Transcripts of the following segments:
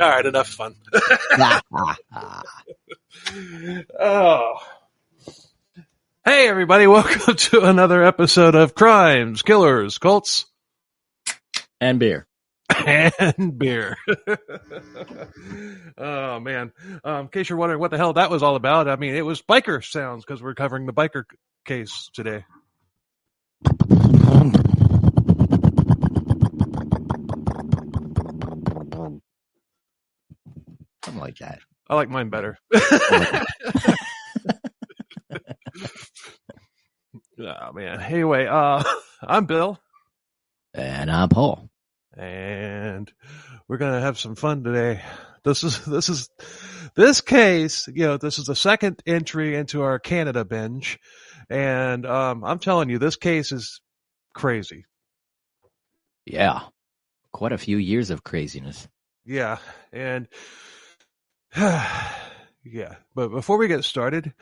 All right, enough fun. Oh. Hey, everybody. Welcome to another episode of Crimes, Killers, Cults, and Beer. And beer. Oh, man. In case you're wondering what the hell that was all about, I mean, it was biker sounds because we're covering the biker case today. Something like that. I like mine better. Oh, man. Anyway, I'm Bill. And I'm Paul. And we're going to have some fun today. This case, this is the second entry into our Canada Binge. And I'm telling you, this case is crazy. Yeah. Quite a few years of craziness. Yeah. And yeah. But before we get started,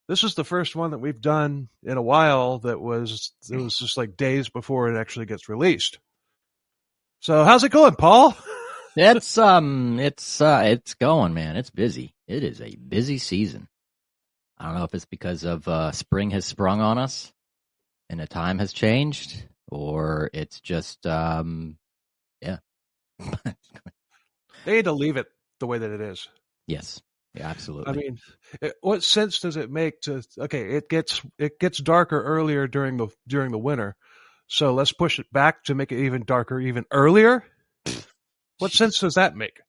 this is the first one that we've done in a while it was just like days before it actually gets released. So how's it going, Paul? It's going, man. It's busy. It is a busy season. I don't know if it's because of spring has sprung on us and the time has changed, or it's just yeah. They need to leave it the way that it is. Yes. Yeah, absolutely. I mean, what sense does it make to? Okay, it gets darker earlier during the winter, so let's push it back to make it even darker, even earlier. What sense does that make?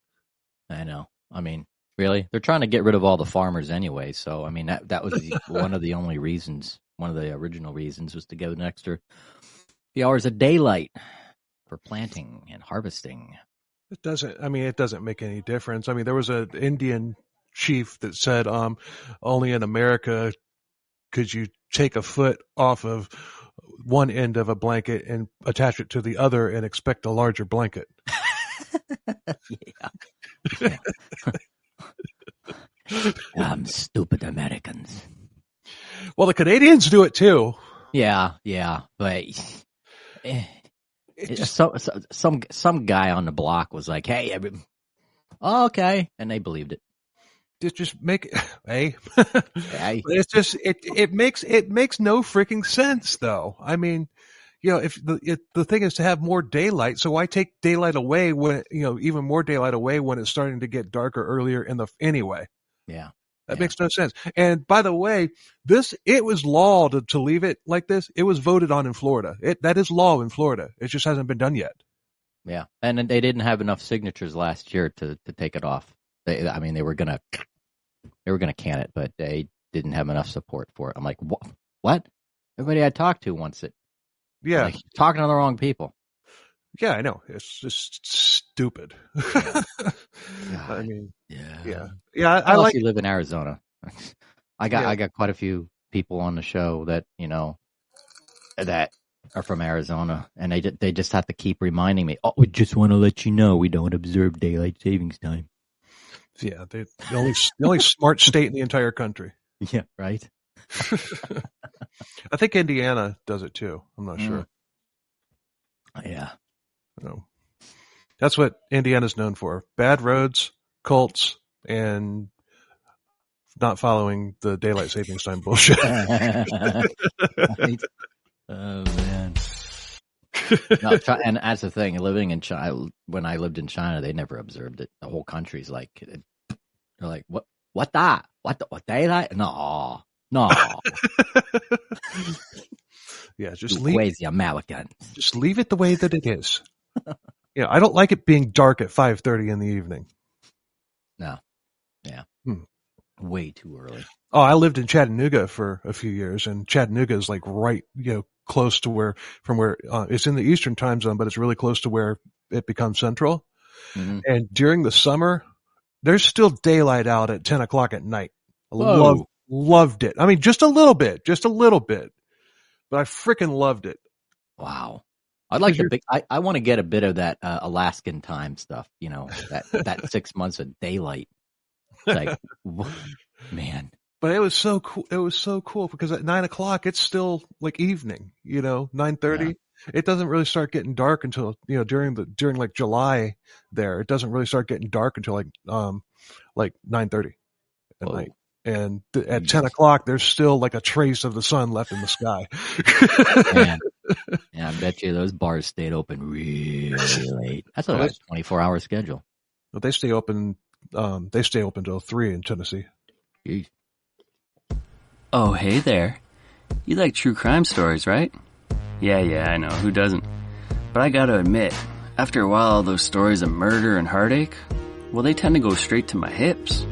I know. I mean, really, they're trying to get rid of all the farmers anyway. So, I mean, that was one of the only reasons. One of the original reasons was to get an extra few hours of daylight for planting and harvesting. It doesn't make any difference. I mean, there was an Indian chief that said, only in America could you take a foot off of one end of a blanket and attach it to the other and expect a larger blanket. Yeah. Stupid Americans. Well, the Canadians do it too. Yeah, but some guy on the block was like, "Hey, okay," and they believed it. Just make it, hey. It's just it makes no freaking sense though. I mean, if the thing is to have more daylight, so why take daylight away when even more daylight away when it's starting to get darker earlier anyway? Yeah, that makes no sense. And by the way, it was law to leave it like this. It was voted on in Florida. That is law in Florida. It just hasn't been done yet. Yeah, and they didn't have enough signatures last year to take it off. They were gonna can it, but they didn't have enough support for it. I'm like, what? Everybody I talked to wants it. Yeah, like, talking to the wrong people. Yeah, I know. It's just stupid. I mean, yeah. I like you live in Arizona. I got quite a few people on the show that that are from Arizona, and they just have to keep reminding me. Oh, we just want to let you know we don't observe daylight savings time. Yeah, they're the only smart state in the entire country. Yeah, right. I think Indiana does it too. I'm not sure. Yeah. No. That's what Indiana's known for. Bad roads, cults, and not following the daylight savings time bullshit. Right. Oh, man. No, and that's the thing. Living in China, when I lived in China, they never observed it. The whole country's like, they're like, what daylight? No. Yeah, just leave. Where's the Americans? Just leave it the way that it is. I don't like it being dark at 5:30 in the evening. No. Yeah. Way too early. Oh, I lived in Chattanooga for a few years, and Chattanooga is like right, close to where it's in the Eastern time zone, but it's really close to where it becomes Central. Mm-hmm. And during the summer, there's still daylight out at 10 o'clock at night. I loved it. I mean, just a little bit, but I freaking loved it. Wow. I'd like I want to get a bit of that Alaskan time stuff, that 6 months of daylight. It's like, man, But it was so cool. It was so cool because at 9:00 it's still like evening, 9:30. Yeah. It doesn't really start getting dark until, during like July there. It doesn't really start getting dark until like 9:30 at night. And at 10:00, there's still like a trace of the sun left in the sky. Man. Yeah, I bet you those bars stayed open really late. That's a 24-hour schedule. But they stay open. They stay open till 3 in Tennessee. Jeez. Oh, hey there. You like true crime stories, right? Yeah, I know. Who doesn't? But I gotta admit, after a while, all those stories of murder and heartache, well, they tend to go straight to my hips.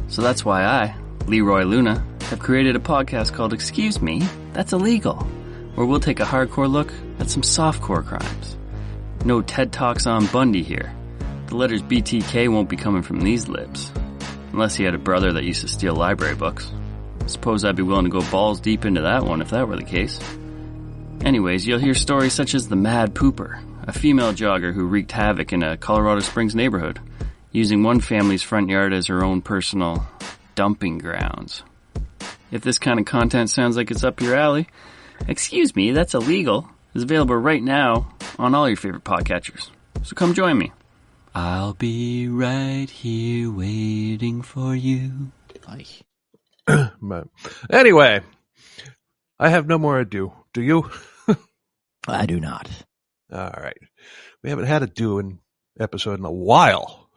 So that's why I, Leroy Luna, have created a podcast called Excuse Me, That's Illegal, where we'll take a hardcore look at some softcore crimes. No TED Talks on Bundy here. The letters BTK won't be coming from these lips. Unless he had a brother that used to steal library books. Suppose I'd be willing to go balls deep into that one if that were the case. Anyways, you'll hear stories such as the Mad Pooper, a female jogger who wreaked havoc in a Colorado Springs neighborhood, using one family's front yard as her own personal dumping grounds. If this kind of content sounds like it's up your alley, Excuse Me, That's Illegal is available right now on all your favorite podcatchers. So come join me. I'll be right here waiting for you. But anyway, I have no more ado. Do you? I do not. All right. We haven't had a doing episode in a while.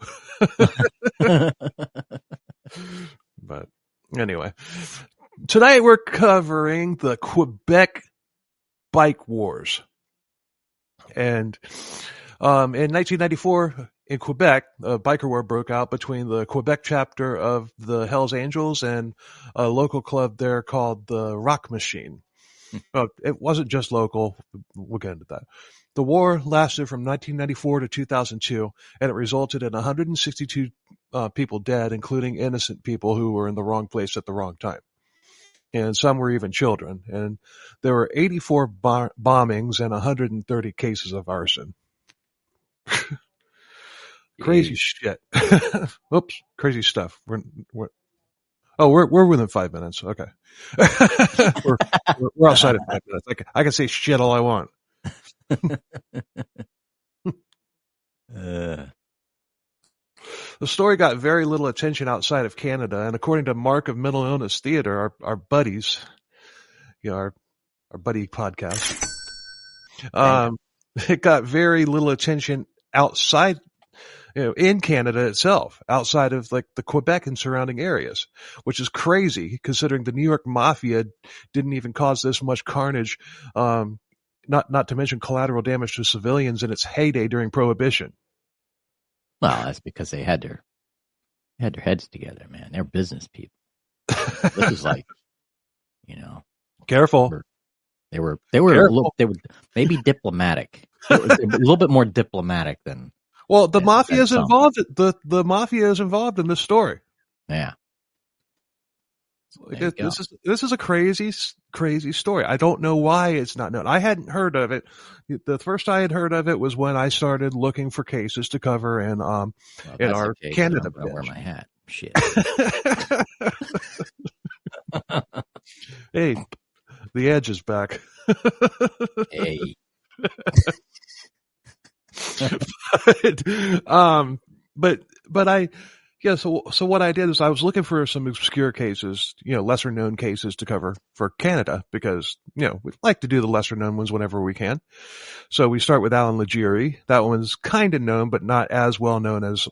But anyway, tonight we're covering the Quebec Bike Wars. And in 1994, in Quebec, a biker war broke out between the Quebec chapter of the Hells Angels and a local club there called the Rock Machine. It wasn't just local. We'll get into that. The war lasted from 1994 to 2002, and it resulted in 162 people dead, including innocent people who were in the wrong place at the wrong time. And some were even children. And there were 84 bombings and 130 cases of arson. Crazy shit. Oops, crazy stuff. We're within 5 minutes. Okay. we're outside of 5 minutes. I can say shit all I want. The story got very little attention outside of Canada, and according to Mark of Mental Illness Theater, our buddies, our buddy podcast, it got very little attention outside, in Canada itself, outside of like the Quebec and surrounding areas, which is crazy considering the New York Mafia didn't even cause this much carnage, not to mention collateral damage to civilians in its heyday during Prohibition. Well, that's because they had their heads together, man. They're business people. This is like, careful. They were maybe diplomatic. They were a little bit more diplomatic than. Well, the mafia is involved. The mafia is involved in this story. Yeah. This is a crazy story. I don't know why it's not known. I hadn't heard of it. The first I had heard of it was when I started looking for cases to cover in our Canada Binge. Wear my hat. Shit. Hey, the Edge is back. Hey. So what I did is I was looking for some obscure cases, lesser known cases to cover for Canada because, we like to do the lesser known ones whenever we can. So we start with Alan Legere. That one's kind of known, but not as well known as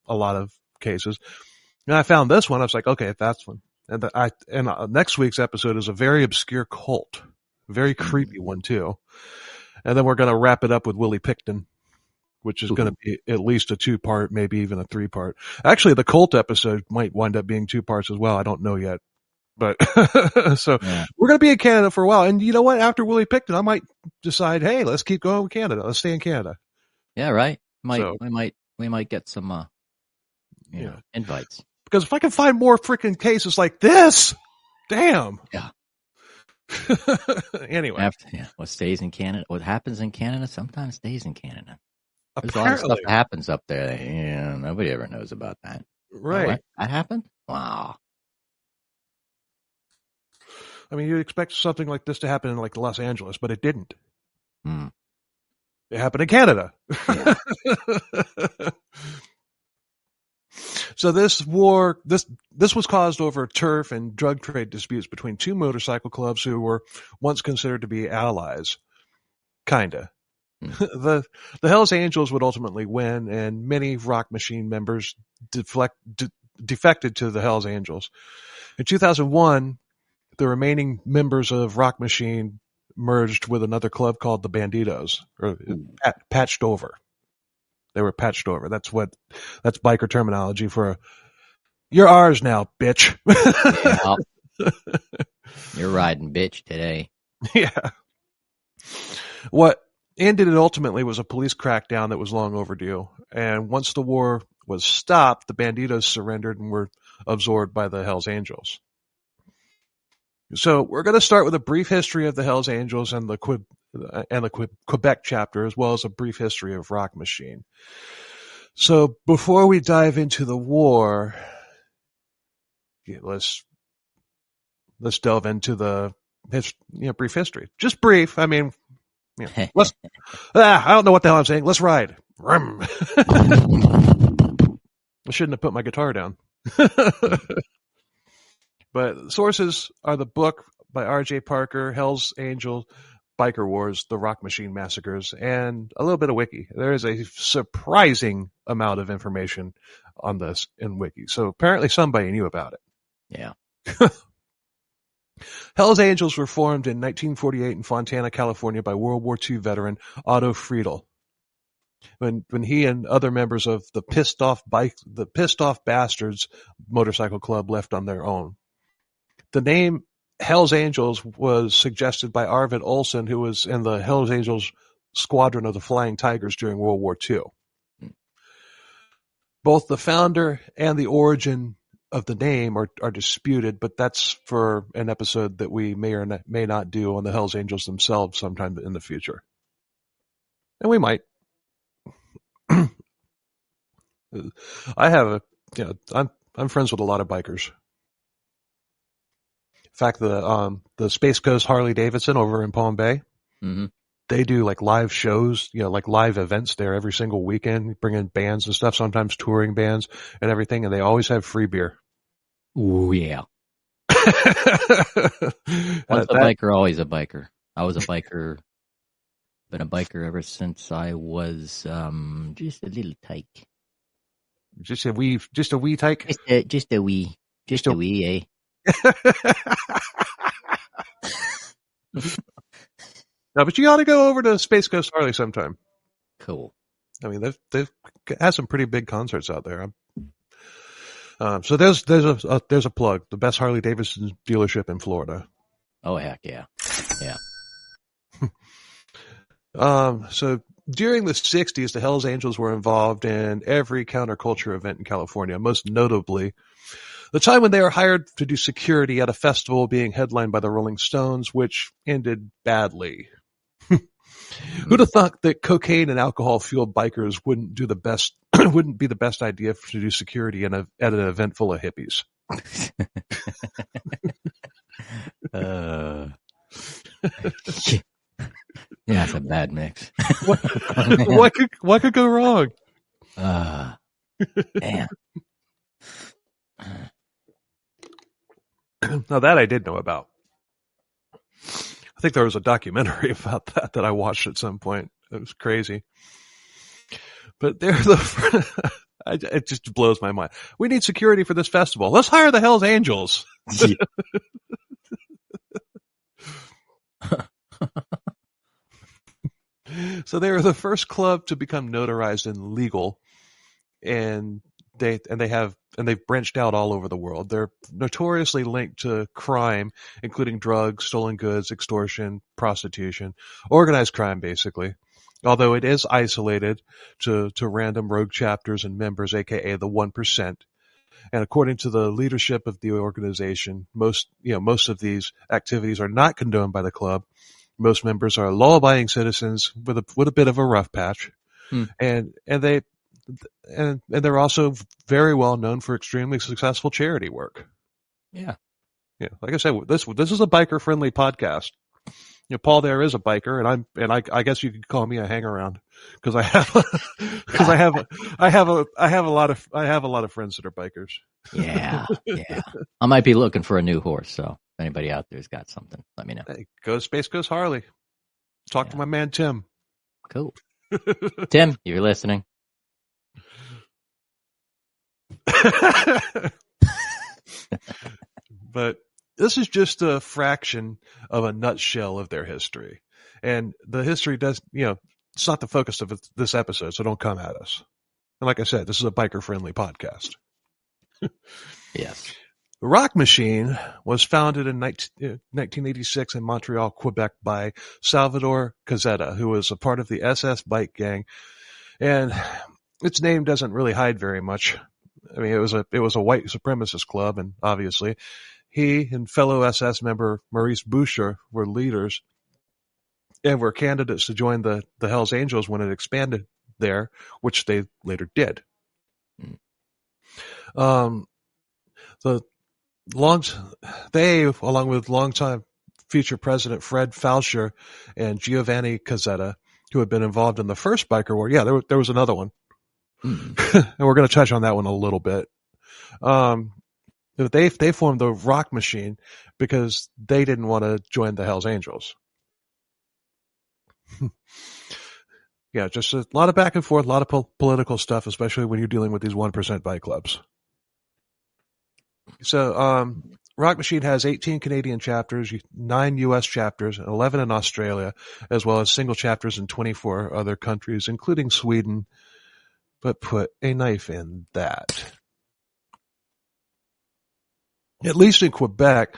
a lot of cases. And I found this one. I was like, okay, that's one. And next week's episode is a very obscure cult, very creepy one too. And then we're going to wrap it up with Willie Picton, which is going to be at least a 2-part, maybe even a 3-part. Actually, the cult episode might wind up being 2 parts as well. I don't know yet. But we're going to be in Canada for a while. And you know what? After Willie Picton, I might decide, hey, let's keep going with Canada. Let's stay in Canada. Yeah, right. We might get some invites. Because if I can find more freaking cases like this, damn. Yeah. Anyway. What stays in Canada, what happens in Canada sometimes stays in Canada. There's Apparently. a lot of stuff that happens up there. Nobody ever knows about that. Right. That happened? Wow. I mean, you'd expect something like this to happen in like Los Angeles, but it didn't. Mm. It happened in Canada. Yeah. So this war, this was caused over turf and drug trade disputes between two motorcycle clubs who were once considered to be allies. Kinda. The Hells Angels would ultimately win, and many Rock Machine members defected to the Hells Angels. In 2001, the remaining members of Rock Machine merged with another club called the Bandidos, or patched over. They were patched over. That's biker terminology for you're ours now, bitch. Yeah. You're riding bitch today. Yeah. What ended it ultimately was a police crackdown that was long overdue. And once the war was stopped, the Bandidos surrendered and were absorbed by the Hells Angels. So we're going to start with a brief history of the Hells Angels and the Quebec chapter, as well as a brief history of Rock Machine. So before we dive into the war, let's delve into the brief history. Just brief. I mean, let's. I don't know what the hell I'm saying. Let's ride. I shouldn't have put my guitar down. But sources are the book by R.J. Parker, Hells Angel Biker Wars, The Rock Machine Massacres, and a little bit of wiki. There is a surprising amount of information on this in wiki. So apparently somebody knew about it. Yeah. Hells Angels were formed in 1948 in Fontana, California by World War II veteran Otto Friedl. When he and other members of the Pissed Off Bastards motorcycle club left on their own. The name Hells Angels was suggested by Arvid Olsen, who was in the Hells Angels squadron of the Flying Tigers during World War II. Both the founder and the origin of the name are disputed, but that's for an episode that we may or may not do on the Hells Angels themselves sometime in the future. And we might. I'm friends with a lot of bikers. In fact, the Space Coast Harley Davidson over in Palm Bay, they do like live shows, like live events there every single weekend, bring in bands and stuff, sometimes touring bands and everything, and they always have free beer. Ooh, yeah. Once a biker, always a biker. I was a biker, been a biker ever since I was just a little tyke. Just a wee tyke? Just a wee, eh? No, but you ought to go over to Space Coast Harley sometime. Cool. I mean, they've had some pretty big concerts out there. So there's a plug. The best Harley Davidson dealership in Florida. Oh heck yeah, yeah. So during the 60s, the Hells Angels were involved in every counterculture event in California, most notably the time when they were hired to do security at a festival being headlined by the Rolling Stones, which ended badly. Who'd have thought that cocaine and alcohol-fueled bikers wouldn't be the best idea to do security at an event full of hippies? Yeah, it's a bad mix. What could go wrong? Damn. Now that I did know about. I think there was a documentary about that I watched at some point. It was crazy. But it just blows my mind. We need security for this festival. Let's hire the Hells Angels. So they were the first club to become notarized and legal, and they've branched out all over the world. They're notoriously linked to crime, including drugs, stolen goods, extortion, prostitution, organized crime, basically. Although it is isolated to random rogue chapters and members, aka the 1%. And according to the leadership of the organization, most of these activities are not condoned by the club. Most members are law-abiding citizens with a bit of a rough patch, and they're also very well known for extremely successful charity work. Yeah, Yeah, like I said, this is a biker friendly podcast. You know, Paul there is a biker, and I guess you could call me a hang around because I have a lot of friends that are bikers. Yeah. I might be looking for a new horse, so if anybody out there's got something, let me know. Hey, go Space Goes Harley. Talk to my man Tim. Cool. Tim, you're listening. But this is just a fraction of a nutshell of their history. And the history does, it's not the focus of this episode, so don't come at us. And like I said, this is a biker-friendly podcast. Yes. The Rock Machine was founded in 1986 in Montreal, Quebec by Salvatore Cazzetta, who was a part of the SS bike gang. And its name doesn't really hide very much. I mean, it was a white supremacist club, and obviously he and fellow SS member Maurice Boucher were leaders and were candidates to join the Hells Angels when it expanded there, which they later did. They, along with longtime future president Fred Falcher and Giovanni Cazzetta, who had been involved in the first biker war. Yeah, there was another one. And we're going to touch on that one a little bit. They formed the Rock Machine because they didn't want to join the Hells Angels. Yeah, just a lot of back and forth, a lot of political stuff, especially when you're dealing with these 1% bike clubs. So, Rock Machine has 18 Canadian chapters, 9 U.S. chapters, 11 in Australia, as well as single chapters in 24 other countries, including Sweden. But put a knife in that. At least in Quebec,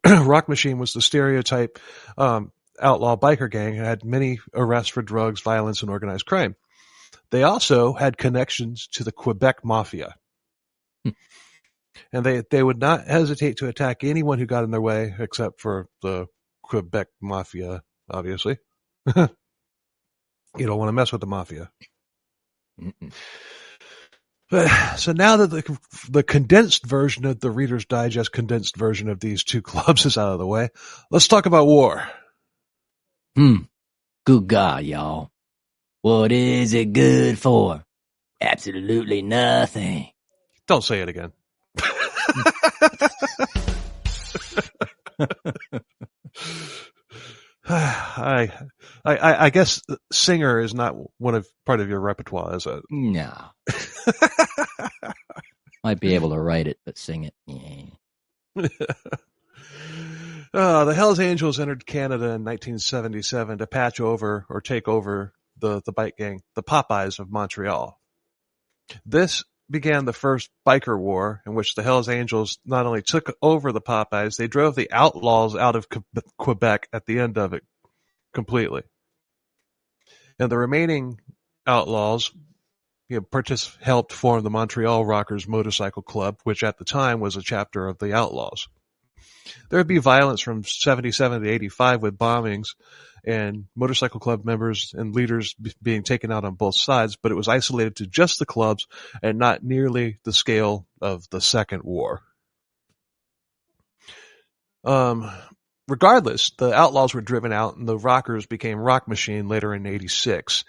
Rock Machine was the stereotype outlaw biker gang and had many arrests for drugs, violence, and organized crime. They also had connections to the Quebec Mafia. And they would not hesitate to attack anyone who got in their way, except for the Quebec Mafia, obviously. You don't want to mess with the Mafia. So now that the condensed version of the Reader's Digest condensed version of these two clubs is out of the way, let's talk about war. Good God, y'all. What is it good for? Absolutely nothing. Don't say it again. I guess singer is not part of your repertoire, is it? No. Might be able to write it, but sing it. Yeah. The Hells Angels entered Canada in 1977 to patch over or take over the bike gang, the Popeyes of Montreal. This began the first biker war in which the Hells Angels not only took over the Popeyes, they drove the outlaws out of Quebec at the end of it completely. And the remaining outlaws helped form the Montreal Rockers Motorcycle Club, which at the time was a chapter of the Outlaws. There would be violence from 77 to 85 with bombings and motorcycle club members and leaders being taken out on both sides, but it was isolated to just the clubs and not nearly the scale of the Second War. Regardless, the Outlaws were driven out and the Rockers became Rock Machine later in 86.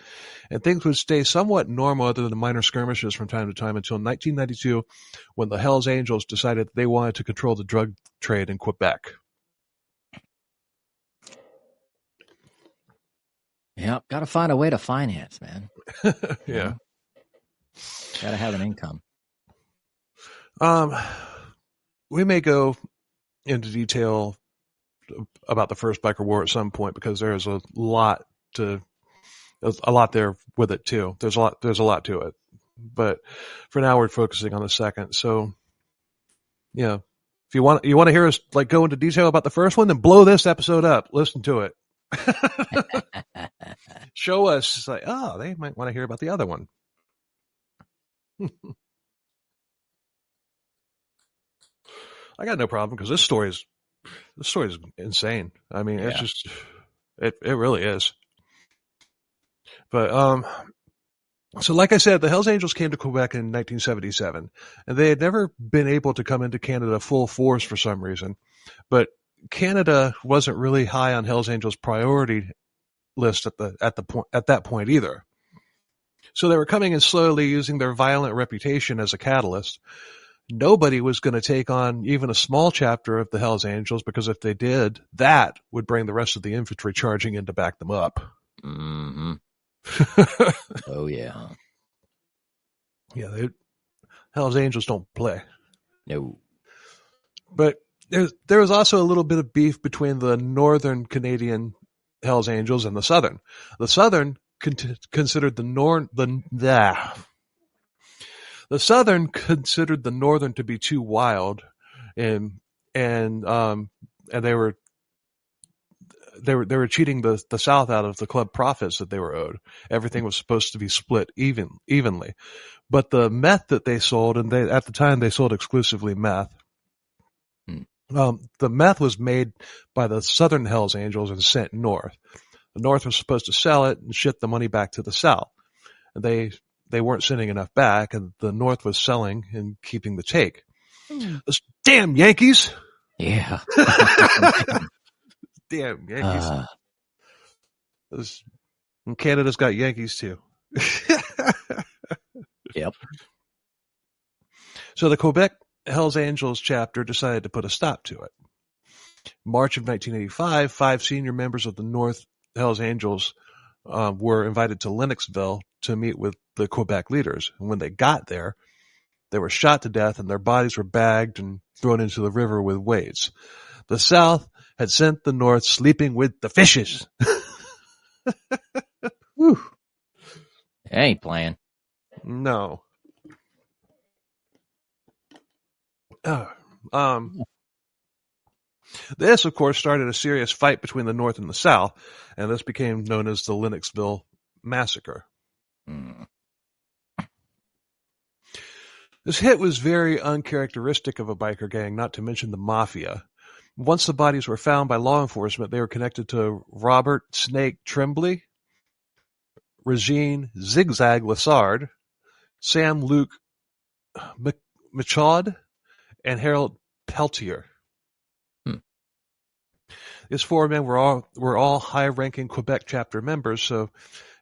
And things would stay somewhat normal other than minor skirmishes from time to time until 1992 when the Hells Angels decided they wanted to control the drug trade in Quebec. Yeah, got to find a way to finance, man. Yeah. Got to have an income. We may go into detail about the first biker war at some point because there's a lot there with it too. There's a lot to it. But for now we're focusing on the second. So yeah. If you want to hear us go into detail about the first one, then blow this episode up. Listen to it. Show us they might want to hear about the other one. I got no problem because this story is insane. I mean, It's just it really is. But So like I said, the Hells Angels came to Quebec in 1977, and they had never been able to come into Canada full force for some reason. But Canada wasn't really high on Hells Angels priority list at that point either. So they were coming in slowly, using their violent reputation as a catalyst. Nobody was going to take on even a small chapter of the Hells Angels, because if they did, that would bring the rest of the infantry charging in to back them up. Mm-hmm. Oh, yeah. Yeah, Hells Angels don't play. No. But there was also a little bit of beef between the northern Canadian Hells Angels and the southern. The southern considered the southern considered the northern to be too wild, and they were cheating the South out of the club profits that they were owed. Everything was supposed to be split evenly. But the meth that they sold, and at the time they sold exclusively meth. The meth was made by the Southern Hells Angels and sent north. The North was supposed to sell it and ship the money back to the South. And they weren't sending enough back, and the North was selling and keeping the take. Those damn Yankees! Yeah. Damn Yankees. And Canada's got Yankees too. Yep. So the Quebec Hells Angels chapter decided to put a stop to it. March of 1985, 5 senior members of the North Hells Angels were invited to Lennoxville to meet with the Quebec leaders. And when they got there, they were shot to death and their bodies were bagged and thrown into the river with weights. The South had sent the North sleeping with the fishes. Whew. I ain't playing. No. This, of course, started a serious fight between the North and the South, and this became known as the Lennoxville Massacre. This hit was very uncharacteristic of a biker gang, not to mention the Mafia. Once the bodies were found by law enforcement, they were connected to Robert Snake Tremblay, Regine Zigzag Lassard, Sam Luke Michaud, and Harold Peltier. These 4 men were all high-ranking Quebec chapter members, so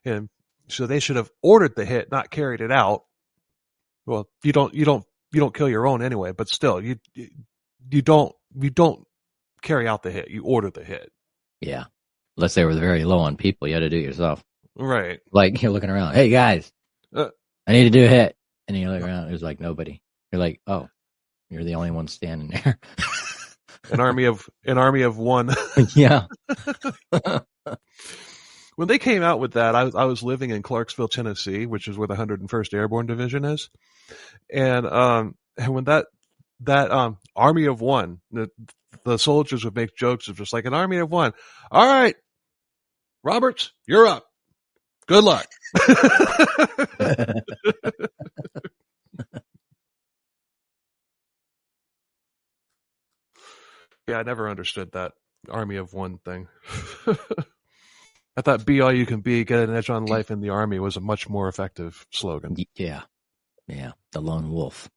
they should have ordered the hit, not carried it out. Well, you don't kill your own anyway, but still, you don't carry out the hit. You order the hit. Yeah, unless they were very low on people, you had to do it yourself. Right. Like you're looking around. Hey guys, I need to do a hit, and you look around. There's like nobody. You're like, oh, you're the only one standing there. An army of one. Yeah. When they came out with that, I was living in Clarksville, Tennessee, which is where the 101st Airborne Division is, and when that army of one, the soldiers would make jokes of just like an army of one. All right, Roberts, you're up. Good luck. Yeah, I never understood that army of one thing. I thought be all you can be, get an edge on life in the army was a much more effective slogan. Yeah. Yeah. The lone wolf.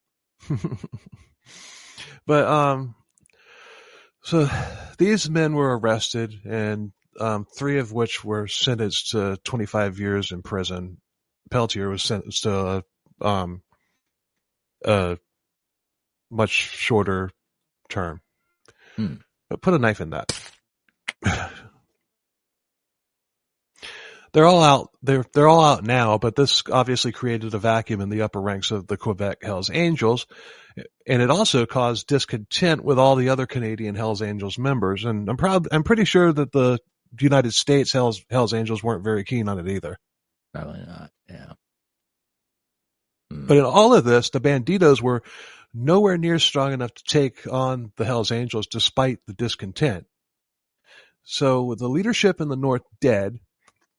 But, so these men were arrested, and 3 of which were sentenced to 25 years in prison. Peltier was sentenced to a much shorter term. But put a knife in that. They're all out. They're all out now, but this obviously created a vacuum in the upper ranks of the Quebec Hells Angels, and it also caused discontent with all the other Canadian Hells Angels members. And I'm pretty sure that the United States Hells Angels weren't very keen on it either. Probably not. Yeah. But in all of this, the Bandidos were nowhere near strong enough to take on the Hells Angels despite the discontent. So with the leadership in the North dead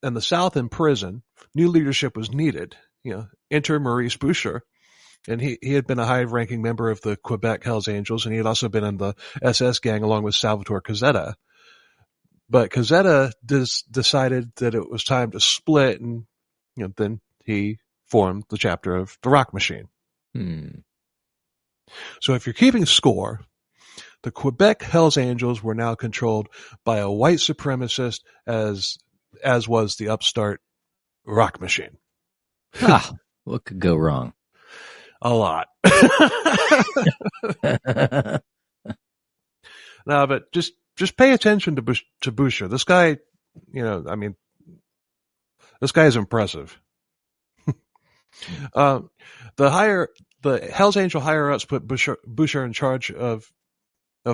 and the South in prison, new leadership was needed. Enter Maurice Boucher, and he had been a high-ranking member of the Quebec Hells Angels, and he had also been in the SS gang along with Salvatore Cazzetta. But Cazzetta decided that it was time to split, and then he formed the chapter of the Rock Machine. So if you're keeping score, the Quebec Hells Angels were now controlled by a white supremacist as was the upstart Rock Machine. What could go wrong? A lot. No, but just pay attention to Boucher. This guy, this guy is impressive. The Hells Angel higher-ups put Boucher in charge of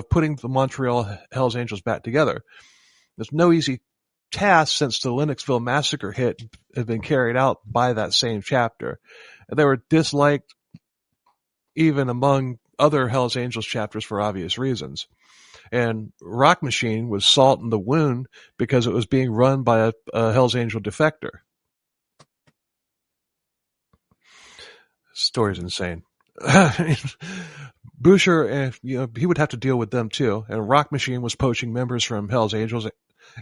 putting the Montreal Hells Angels back together. There's no easy task since the Lennoxville massacre had been carried out by that same chapter. They were disliked even among other Hells Angels chapters for obvious reasons. And Rock Machine was salt in the wound because it was being run by a Hells Angel defector. Story's insane. Boucher, he would have to deal with them too. And Rock Machine was poaching members from Hells Angels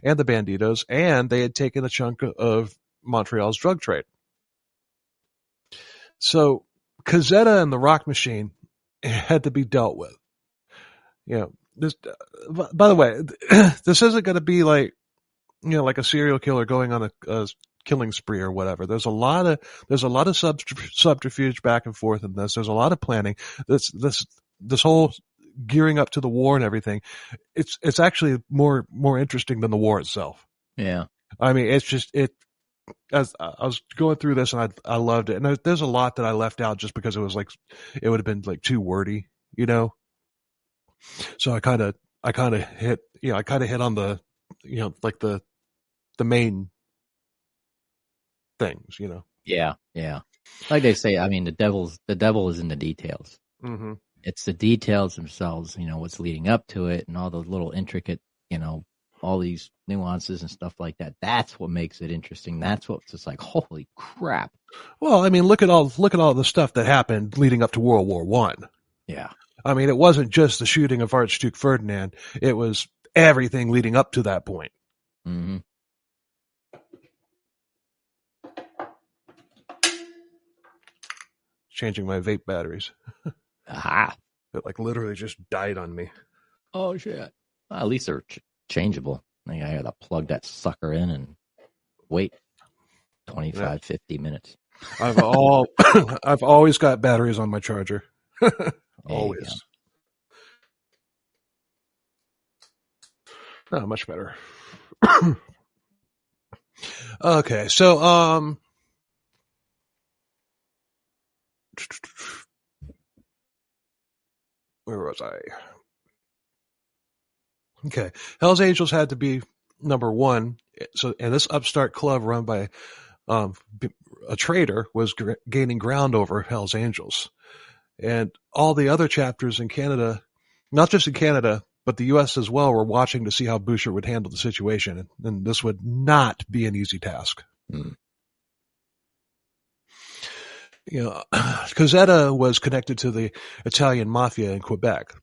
and the Bandidos, and they had taken a chunk of Montreal's drug trade. So Cazzetta and the Rock Machine had to be dealt with. This, by the way, this isn't going to be like a serial killer going on a killing spree or whatever. There's a lot of subterfuge back and forth in this. There's a lot of planning. This whole gearing up to the war and everything. It's actually more interesting than the war itself. Yeah. I mean, it's just as I was going through this and I loved it. And there's a lot that I left out just because it was like, it would have been like too wordy, So I kind of hit on the, like the main things, Yeah. Like they say, I mean, the devil is in the details. Mm-hmm. It's the details themselves, what's leading up to it and all the little intricate, all these nuances and stuff like that. That's what makes it interesting. That's what's just like, holy crap. Well, I mean, look at all the stuff that happened leading up to World War I. Yeah. I mean, it wasn't just the shooting of Archduke Ferdinand. It was everything leading up to that point. Mm-hmm. Changing my vape batteries. Aha. It like literally just died on me. Oh, shit. Well, at least they're changeable. I gotta plug that sucker in and wait 25, 50 minutes. I've always got batteries on my charger. Always. Oh, much better. Okay, so where was I? Okay, Hells Angels had to be number one. So, and this upstart club run by a trader was gaining ground over Hells Angels, and all the other chapters in Canada, not just in Canada, but the U.S. as well, were watching to see how Boucher would handle the situation, and this would not be an easy task. Cazzetta was connected to the Italian Mafia in Quebec,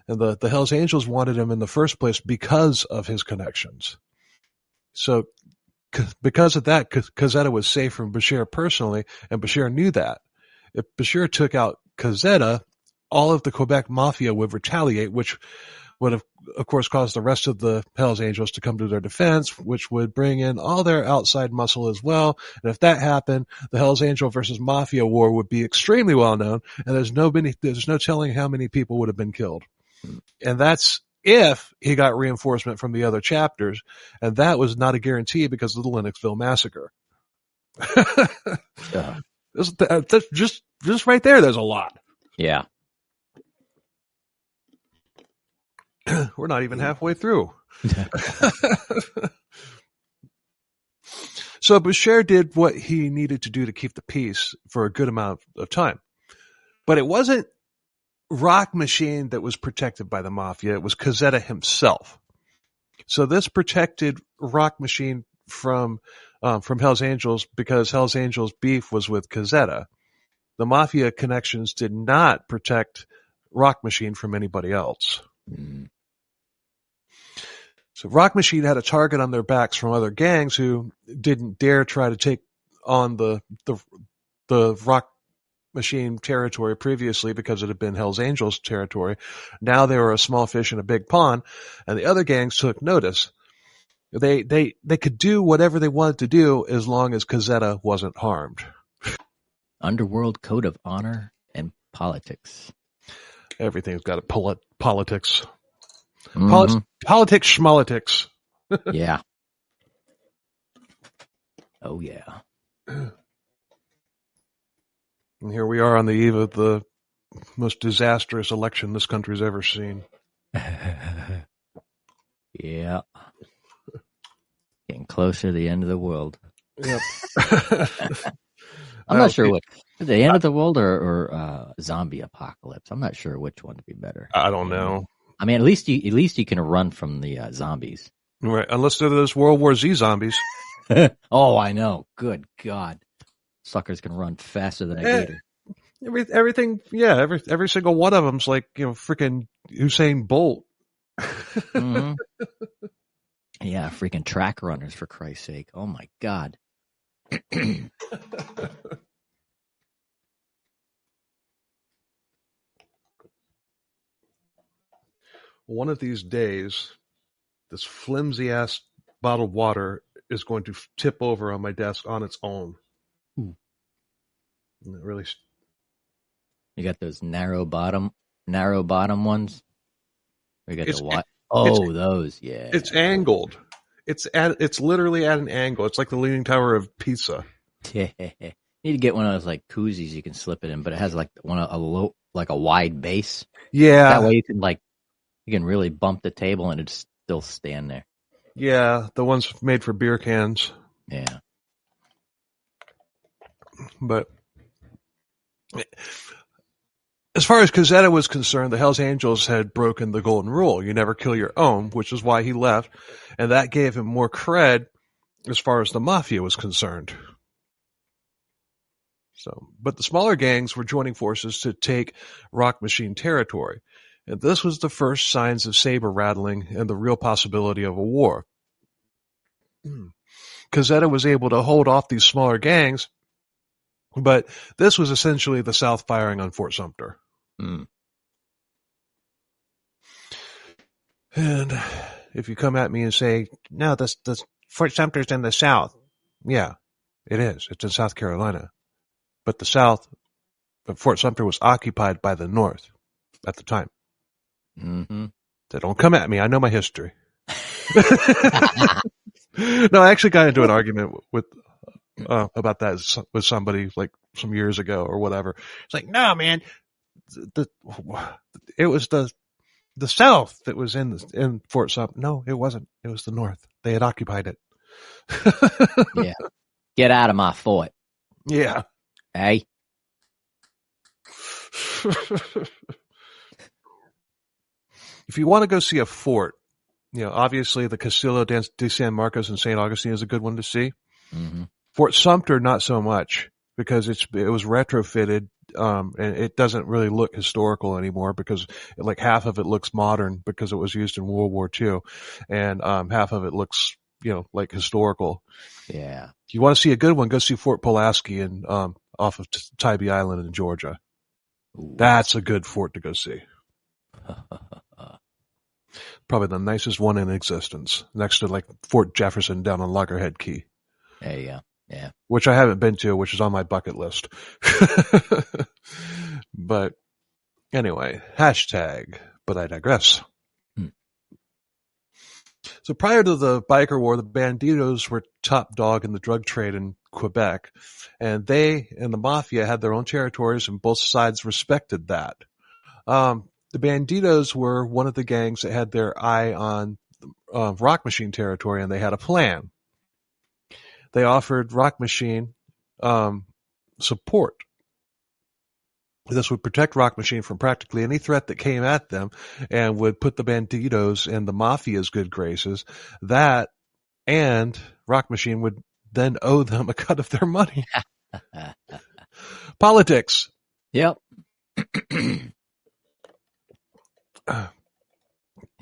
and the Hells Angels wanted him in the first place because of his connections. So, because of that, Cazzetta was safe from Boucher personally, and Boucher knew that. If Boucher took out Cazzetta, all of the Quebec Mafia would retaliate, which would have, of course, caused the rest of the Hells Angels to come to their defense, which would bring in all their outside muscle as well. And if that happened, the Hells Angel versus Mafia war would be extremely well known, and there's no telling how many people would have been killed. And that's if he got reinforcement from the other chapters, and that was not a guarantee because of the Lennoxville massacre. Just right there, there's a lot. Yeah. We're not even halfway through. So Boucher did what he needed to do to keep the peace for a good amount of time. But it wasn't Rock Machine that was protected by the Mafia. It was Cazzetta himself. So this protected Rock Machine from Hells Angels because Hells Angels' beef was with Cazzetta. The Mafia connections did not protect Rock Machine from anybody else. So Rock Machine had a target on their backs from other gangs who didn't dare try to take on the the Rock Machine territory previously because it had been Hell's Angels territory. Now they were a small fish in a big pond, and the other gangs took notice. They could do whatever they wanted to do as long as Cazzetta wasn't harmed. Underworld code of honor and politics. Everything's got a politics. Mm-hmm. Politics schmolitics. Yeah. Oh, yeah. And here we are on the eve of the most disastrous election this country's ever seen. Yeah. Getting closer to the end of the world. Yep. I'm not sure what the end of the world or zombie apocalypse. I'm not sure which one to be better. I don't know. I mean, at least you can run from the zombies. Right, unless they're those World War Z zombies. Oh, I know. Good God, suckers can run faster than a gator. Everything, yeah. Every single one of them's like freaking Usain Bolt. Mm-hmm. Yeah, freaking track runners, for Christ's sake. Oh, my God. One of these days, this flimsy-ass bottled water is going to tip over on my desk on its own. Ooh. And it really... You got those narrow bottom ones? We got the what? Oh, those, yeah. It's angled. It's literally at an angle. It's like the Leaning Tower of Pisa. You need to get one of those like koozies you can slip it in, but it has like a wide base. Yeah. That way you can really bump the table and it'd still stand there. Yeah, the ones made for beer cans. Yeah. But as far as Cazzetta was concerned, the Hells Angels had broken the golden rule. You never kill your own, which is why he left. And that gave him more cred as far as the Mafia was concerned. But the smaller gangs were joining forces to take Rock Machine territory. And this was the first signs of saber rattling and the real possibility of a war. Cazzetta was able to hold off these smaller gangs, but this was essentially the South firing on Fort Sumter. Mm. And if you come at me and say, no, this Fort Sumter's in the South. Yeah, it is. It's in South Carolina. But the South, Fort Sumter was occupied by the North at the time. Mm-hmm. So don't come at me. I know my history. No, I actually got into an argument with about that with somebody like some years ago or whatever. It's like, no, man, it was the South that was in Fort Sumter. No, it wasn't. It was the North. They had occupied it. Yeah, get out of my fort. Yeah. Hey. If you want to go see a fort, obviously the Castillo de San Marcos in St. Augustine is a good one to see. Mm-hmm. Fort Sumter, not so much, because it was retrofitted, and it doesn't really look historical anymore because like half of it looks modern because it was used in World War II, and half of it looks, like historical. Yeah. If you want to see a good one, go see Fort Pulaski and off of Tybee Island in Georgia. Ooh. That's a good fort to go see. Probably the nicest one in existence, next to like Fort Jefferson down on Loggerhead Key. There you go. Yeah. Which I haven't been to, which is on my bucket list. But anyway, hashtag, but I digress. So prior to the Biker War, the Bandidos were top dog in the drug trade in Quebec, and they and the Mafia had their own territories, and both sides respected that. The Bandidos were one of the gangs that had their eye on Rock Machine territory, and they had a plan. They offered Rock Machine support. This would protect Rock Machine from practically any threat that came at them and would put the Bandidos in the Mafia's good graces. That and Rock Machine would then owe them a cut of their money. Politics. Yep.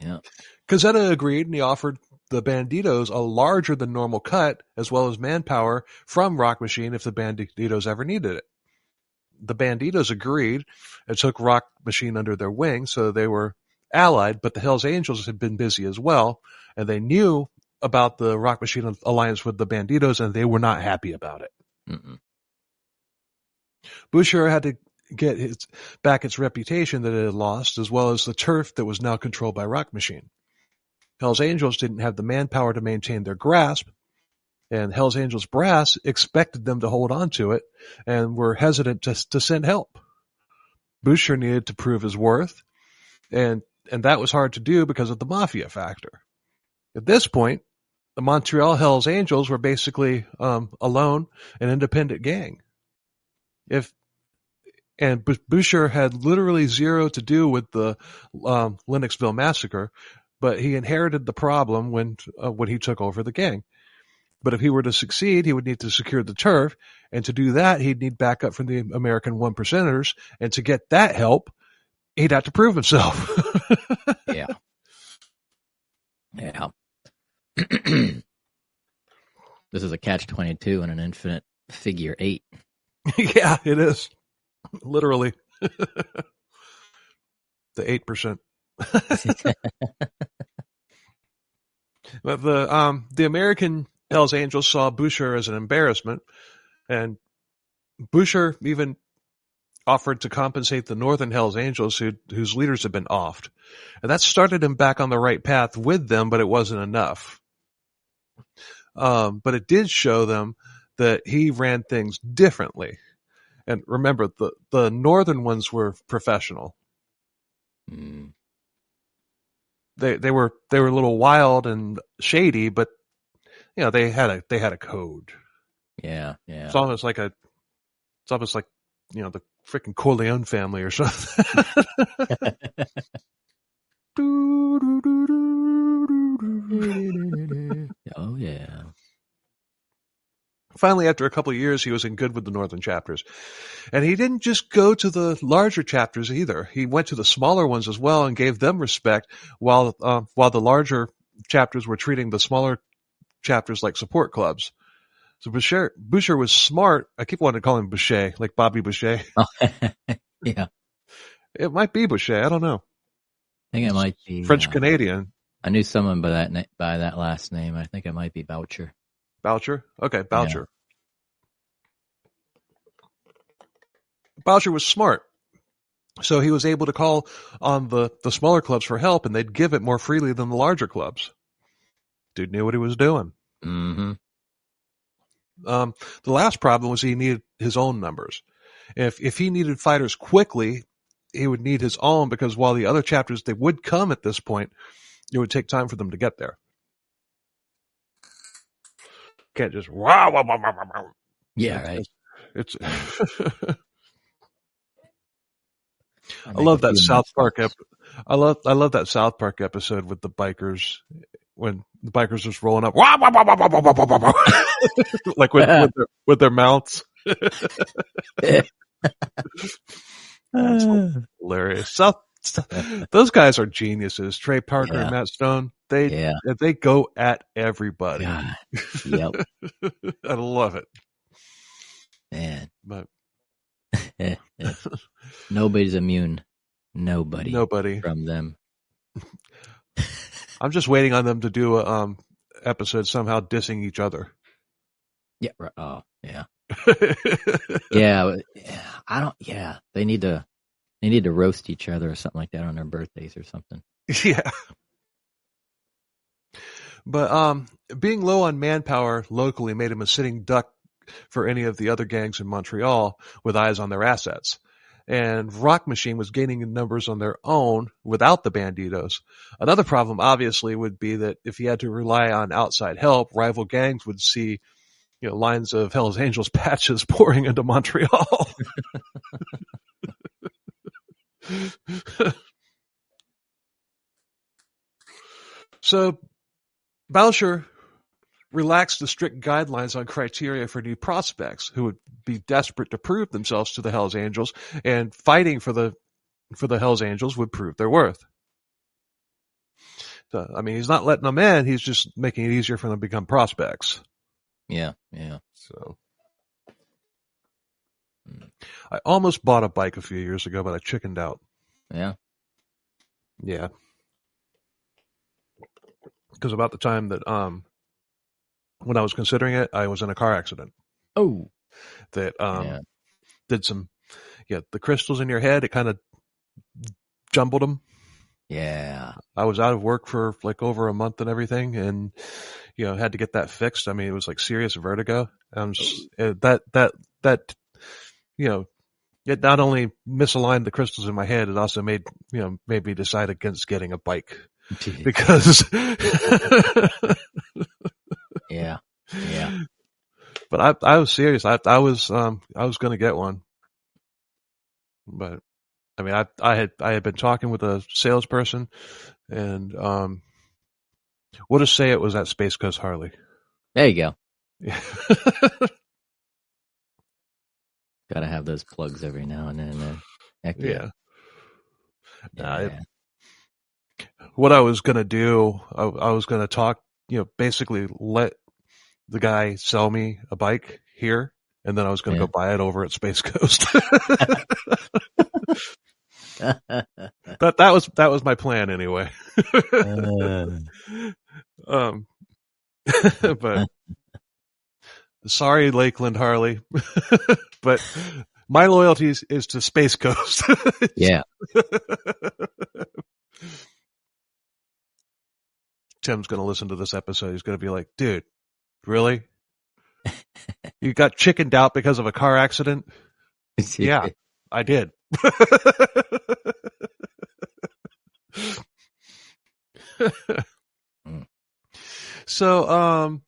Yeah. Cazzetta agreed, and he offered the Bandidos a larger than normal cut, as well as manpower from Rock Machine if the Bandidos ever needed it. the Bandidos agreed and took Rock Machine under their wing, so they were allied, but the Hells Angels had been busy as well, and they knew about the Rock Machine alliance with the Bandidos, and they were not happy about it. Mm-mm. Boucher had to get back its reputation that it had lost, as well as the turf that was now controlled by Rock Machine. Hells Angels didn't have the manpower to maintain their grasp, and Hells Angels brass expected them to hold on to it and were hesitant to send help. Boucher needed to prove his worth, and that was hard to do because of the Mafia factor. At this point, the Montreal Hells Angels were basically alone, an independent gang. Boucher had literally zero to do with the Lennoxville massacre, but he inherited the problem when he took over the gang. But if he were to succeed, he would need to secure the turf, and to do that, he'd need backup from the American 1%ers, and to get that help, he'd have to prove himself. Yeah. Yeah. This is a catch-22 and an infinite figure 8. Yeah, it is. Literally. The 8%. But the American Hells Angels saw Boucher as an embarrassment, and Boucher even offered to compensate the Northern Hells Angels whose leaders had been offed. And that started him back on the right path with them, but it wasn't enough. But it did show them that he ran things differently. And remember, the Northern ones were professional. Mm. They were a little wild and shady, but they had a code. Yeah, yeah. It's almost like the freaking Corleone family or something. Oh yeah. Finally, after a couple of years, he was in good with the Northern chapters. And he didn't just go to the larger chapters either. He went to the smaller ones as well and gave them respect while the larger chapters were treating the smaller chapters like support clubs. So Boucher was smart. I keep wanting to call him Boucher, like Bobby Boucher. Oh, yeah. It might be Boucher. I don't know. I think it might be French Canadian. I knew someone by that last name. I think it might be Boucher. Boucher? Okay, Boucher. Yeah. Boucher was smart. So he was able to call on the smaller clubs for help, and they'd give it more freely than the larger clubs. Dude knew what he was doing. Mm-hmm. The last problem was he needed his own numbers. If he needed fighters quickly, he would need his own, because while the other chapters, they would come at this point, it would take time for them to get there. Can't just wow. Yeah, right. It's I love that South Park I love that South Park episode with the bikers, when the bikers just rolling up like with their mouths. That's hilarious. Those guys are geniuses. Trey Parker and Matt Stone. They go at everybody. God. Yep. I love it. Man. But nobody's immune. Nobody from them. I'm just waiting on them to do a episode somehow dissing each other. Yeah. Oh, yeah. Yeah. I don't. Yeah. They need to roast each other or something like that on their birthdays or something. Yeah. But being low on manpower locally made him a sitting duck for any of the other gangs in Montreal with eyes on their assets. And Rock Machine was gaining in numbers on their own without the Bandidos. Another problem, obviously, would be that if he had to rely on outside help, rival gangs would see, lines of Hells Angels patches pouring into Montreal. So Boucher relaxed the strict guidelines on criteria for new prospects who would be desperate to prove themselves to the Hells Angels, and fighting for the Hells Angels would prove their worth. So, I mean, he's not letting them in. He's just making it easier for them to become prospects. Yeah. So I almost bought a bike a few years ago, but I chickened out. Yeah. Yeah. Because about the time that when I was considering it, I was in a car accident. Oh. That did some the crystals in your head, it kind of jumbled them. Yeah. I was out of work for like over a month and everything, and had to get that fixed. I mean, it was like serious vertigo. It not only misaligned the crystals in my head, it also made me decide against getting a bike because yeah. But I was serious. I was going to get one, but I mean, I had been talking with a salesperson, and we'll just say it was at Space Coast Harley. There you go. Yeah. Got to have those plugs every now and then. Heck yeah. What I was going to do, I was going to talk, basically let the guy sell me a bike here, and then I was going to go buy it over at Space Coast. That was my plan anyway. But sorry, Lakeland Harley, but my loyalty is to Space Coast. Yeah. Tim's going to listen to this episode. He's going to be like, dude, really? You got chickened out because of a car accident? Yeah, I did. So,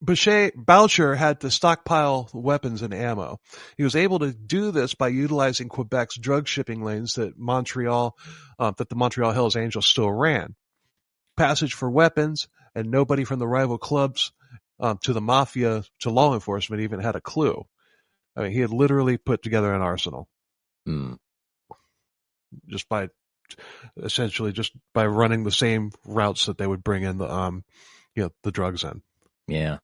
Boucher had to stockpile weapons and ammo. He was able to do this by utilizing Quebec's drug shipping lanes that the Montreal Hells Angels still ran. Passage for weapons, and nobody from the rival clubs to the Mafia to law enforcement even had a clue. I mean, he had literally put together an arsenal. Just by running the same routes that they would bring in the drugs in. Yeah.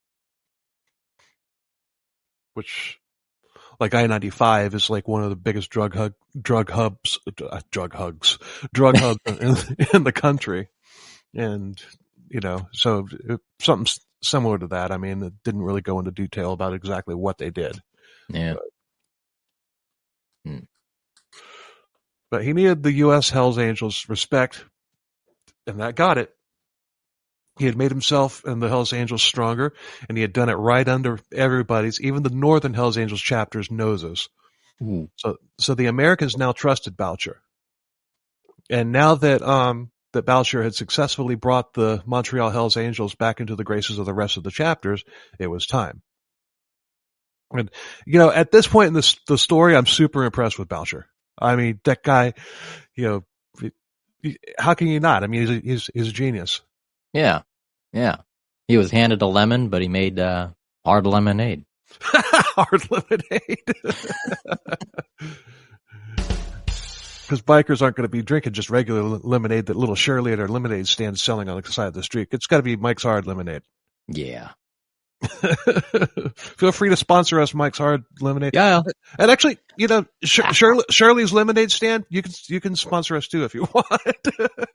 Which, like I-95 is like one of the biggest drug hubs in the country. And, so something similar to that. I mean, it didn't really go into detail about exactly what they did. Yeah. But he needed the U.S. Hells Angels' respect, and that got it. He had made himself and the Hells Angels stronger, and he had done it right under everybody's, even the Northern Hells Angels chapter's noses. Ooh. So the Americans now trusted Boucher. And now that that Boucher had successfully brought the Montreal Hells Angels back into the graces of the rest of the chapters, it was time. And, at this point in the story, I'm super impressed with Boucher. I mean, that guy, how can you not? I mean, he's a genius. Yeah. Yeah. He was handed a lemon, but he made hard lemonade. Hard lemonade. Because bikers aren't going to be drinking just regular lemonade that little Shirley at her lemonade stand selling on the side of the street. It's got to be Mike's Hard Lemonade. Yeah. Feel free to sponsor us, Mike's Hard Lemonade. Yeah. And actually, Shirley's Lemonade stand, you can sponsor us too if you want.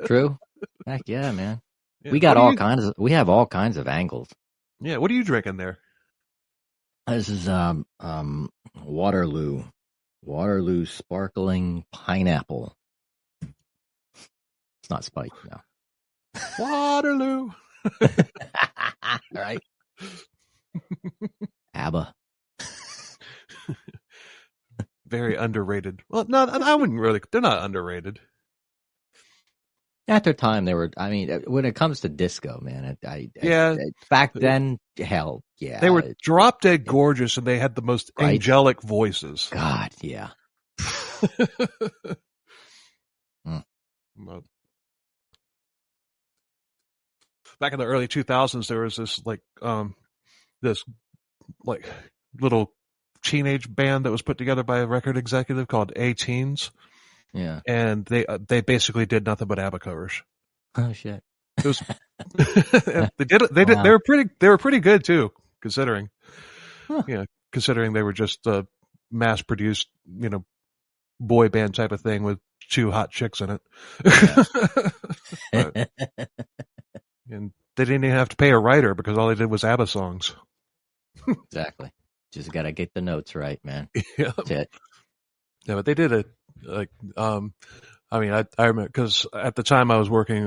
True. Heck yeah, man. Yeah. We have all kinds of angles. Yeah. What are you drinking there? This is Waterloo sparkling pineapple. It's not spiked, no. Waterloo. Right. ABBA. Very underrated. Well, no, I wouldn't really. They're not underrated. At their time, they were. I mean, when it comes to disco, man, back then, hell, yeah, they were drop dead gorgeous, and they had the most angelic voices. God, yeah. Back in the early 2000s, there was this little teenage band that was put together by a record executive called A-Teens. Yeah, and they basically did nothing but ABBA covers. Oh shit! It was they did it. Wow. They were pretty good too, considering. Huh. Considering they were just mass-produced, boy band type of thing with 2 hot chicks in it. And they didn't even have to pay a writer because all they did was ABBA songs. Exactly. Just got to get the notes right, man. Yeah. That's it. Yeah, but they did it I remember because at the time I was working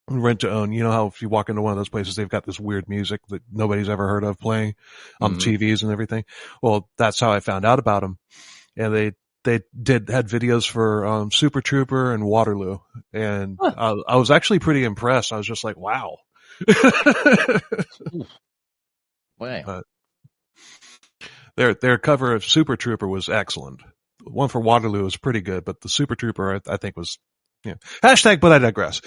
rent to own. You know how if you walk into one of those places, they've got this weird music that nobody's ever heard of playing on the TVs and everything. Well, that's how I found out about them. And they had videos for Super Trooper and Waterloo, and I was actually pretty impressed. I was just like, wow. Wow. Their cover of Super Trooper was excellent. One for Waterloo was pretty good, but the Super Trooper I think was, hashtag, but I digress.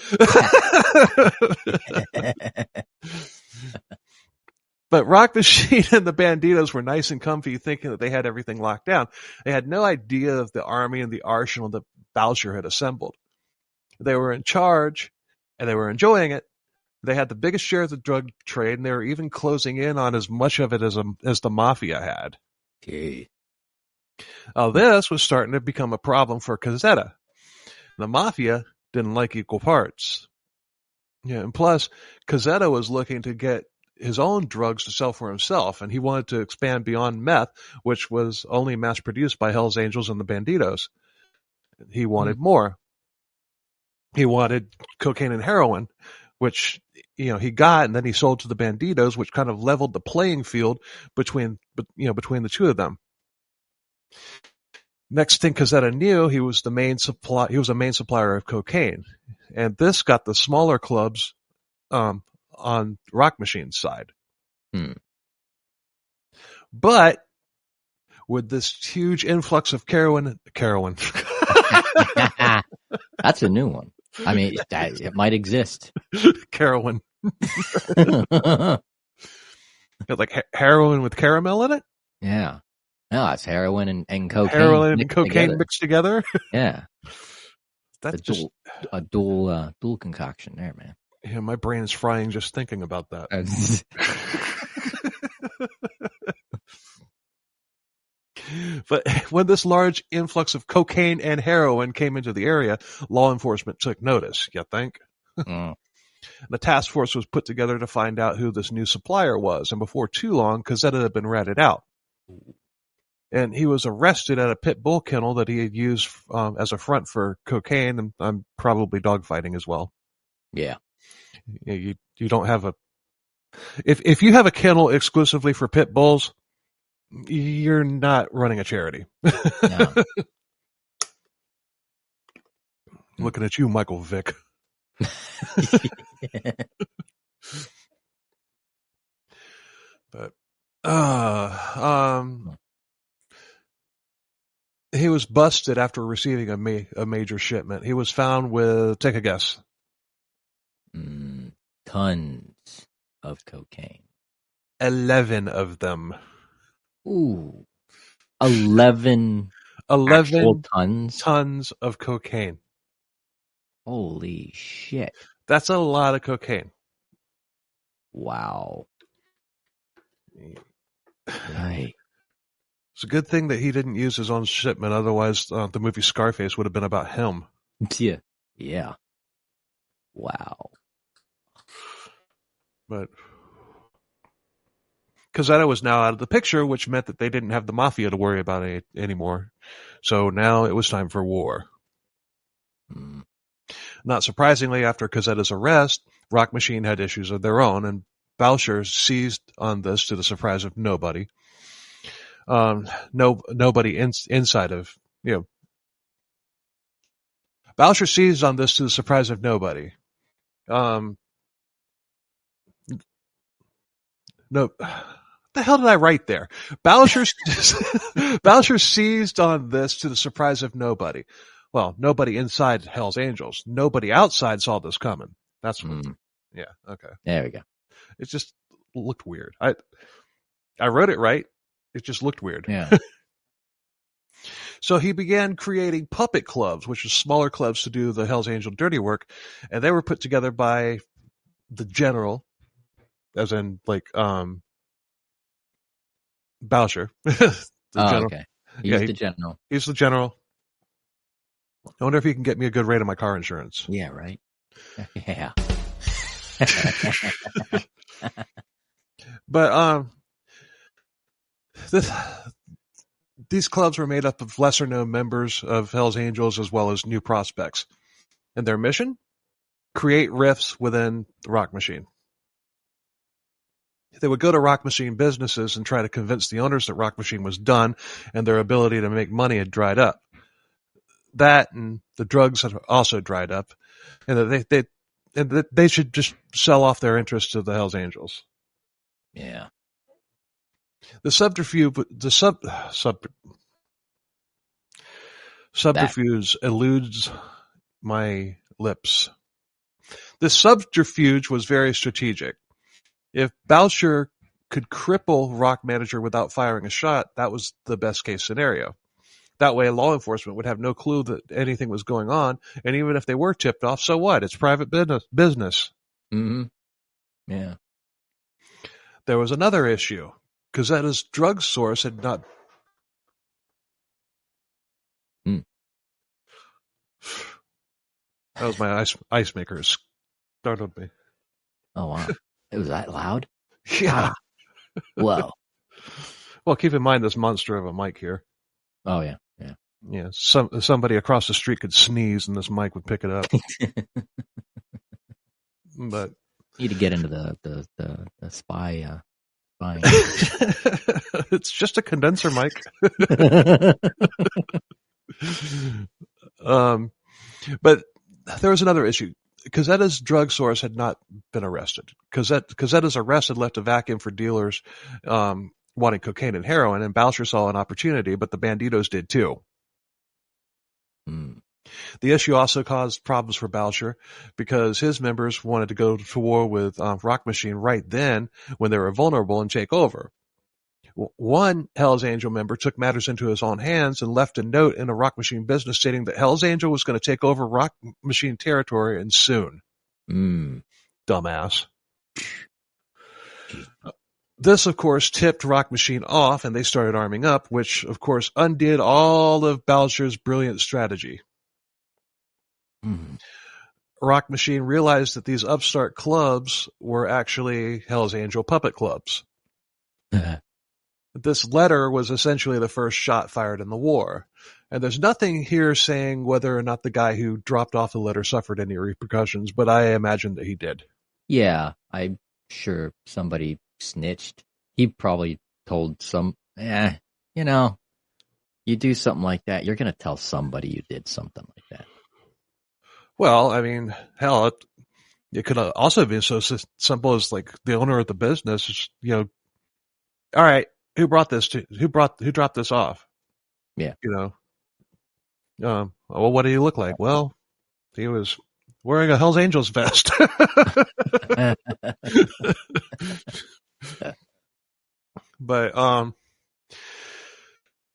But Rock Machine and the Bandidos were nice and comfy, thinking that they had everything locked down. They had no idea of the army and the arsenal that Boucher had assembled. They were in charge, and they were enjoying it. They had the biggest share of the drug trade, and they were even closing in on as much of it as the Mafia had. Okay. This was starting to become a problem for Cazzetta. The Mafia didn't like equal parts. Yeah, and plus, Cazzetta was looking to get his own drugs to sell for himself, and he wanted to expand beyond meth, which was only mass-produced by Hell's Angels and the Bandidos. He wanted more. He wanted cocaine and heroin, which he got, and then he sold to the Bandidos, which kind of leveled the playing field between the two of them. Next thing Cazzetta knew, he was a main supplier of cocaine, and this got the smaller clubs on Rock Machine's side. But with this huge influx of heroin. That's a new one. I mean, it might exist. Heroin. Like heroin with caramel in it? Yeah. No, it's heroin and cocaine. Heroin and cocaine mixed together? Yeah. That's a dual concoction there, man. Yeah, my brain is frying just thinking about that. But when this large influx of cocaine and heroin came into the area, law enforcement took notice, you think? The task force was put together to find out who this new supplier was, and before too long, Cazzetta had been ratted out. And he was arrested at a pit bull kennel that he had used as a front for cocaine and probably dogfighting as well. Yeah. You don't have if you have a kennel exclusively for pit bulls, you're not running a charity. No. Looking at you, Michael Vick. But he was busted after receiving a major shipment. He was found with, take a guess. Tons of cocaine. 11 of them. Ooh. 11 actual tons of cocaine. Holy shit. That's a lot of cocaine. Wow. Right. It's a good thing that he didn't use his own shipment. Otherwise, the movie Scarface would have been about him. Yeah. Yeah. Wow. But Cazzetta was now out of the picture, which meant that they didn't have the Mafia to worry about anymore. So now it was time for war. Not surprisingly, after Cazzetta's arrest, Rock Machine had issues of their own, and Boucher seized on this to the surprise of nobody. Nobody inside of, Boucher seized on this to the surprise of nobody. No, what the hell did I write there? Boucher seized on this to the surprise of nobody. Well, nobody inside Hell's Angels. Nobody outside saw this coming. That's what. Yeah. Okay. There we go. It just looked weird. I wrote it right. It just looked weird. Yeah. So he began creating puppet clubs, which are smaller clubs to do the Hell's Angel dirty work, and they were put together by the general, as in like Boucher, general. Okay. He's the general. He's the general. I wonder if he can get me a good rate on my car insurance. Yeah, right. Yeah. But these clubs were made up of lesser-known members of Hell's Angels as well as new prospects. And their mission? Create rifts within the Rock Machine. They would go to Rock Machine businesses and try to convince the owners that Rock Machine was done and their ability to make money had dried up. That and the drugs had also dried up, and that they should just sell off their interest to the Hell's Angels. Yeah. The subterfuge eludes my lips. The subterfuge was very strategic. If Boucher could cripple Rock Manager without firing a shot, that was the best case scenario. That way, law enforcement would have no clue that anything was going on, and even if they were tipped off, so what? It's private business. Mm-hmm. Yeah. There was another issue. Cazzetta's drug source had not... That was my ice maker. It startled me. Oh, wow. It was that loud? Yeah. Whoa. Well, keep in mind this monster of a mic here. Oh, yeah. Yeah. Yeah. Somebody across the street could sneeze and this mic would pick it up. But you need to get into the spying. It's just a condenser mic. But there was another issue. Cazzetta's drug source had not been arrested. Cazzetta's arrest had left a vacuum for dealers wanting cocaine and heroin, and Boucher saw an opportunity, but the Bandidos did too. The issue also caused problems for Boucher because his members wanted to go to war with Rock Machine right then when they were vulnerable and take over. One Hell's Angel member took matters into his own hands and left a note in a Rock Machine business stating that Hell's Angel was going to take over Rock Machine territory and soon. Dumbass. This, of course, tipped Rock Machine off and they started arming up, which, of course, undid all of Boucher's brilliant strategy. Rock Machine realized that these upstart clubs were actually Hell's Angel puppet clubs. This letter was essentially the first shot fired in the war. And there's nothing here saying whether or not the guy who dropped off the letter suffered any repercussions, but I imagine that he did. Yeah, I'm sure somebody snitched. He probably told you do something like that, you're going to tell somebody you did something like that. Well, I mean, hell, it could also be so simple as like the owner of the business, all right, who dropped this off? Yeah. Well, what did he look like? Well, he was wearing a Hell's Angels vest.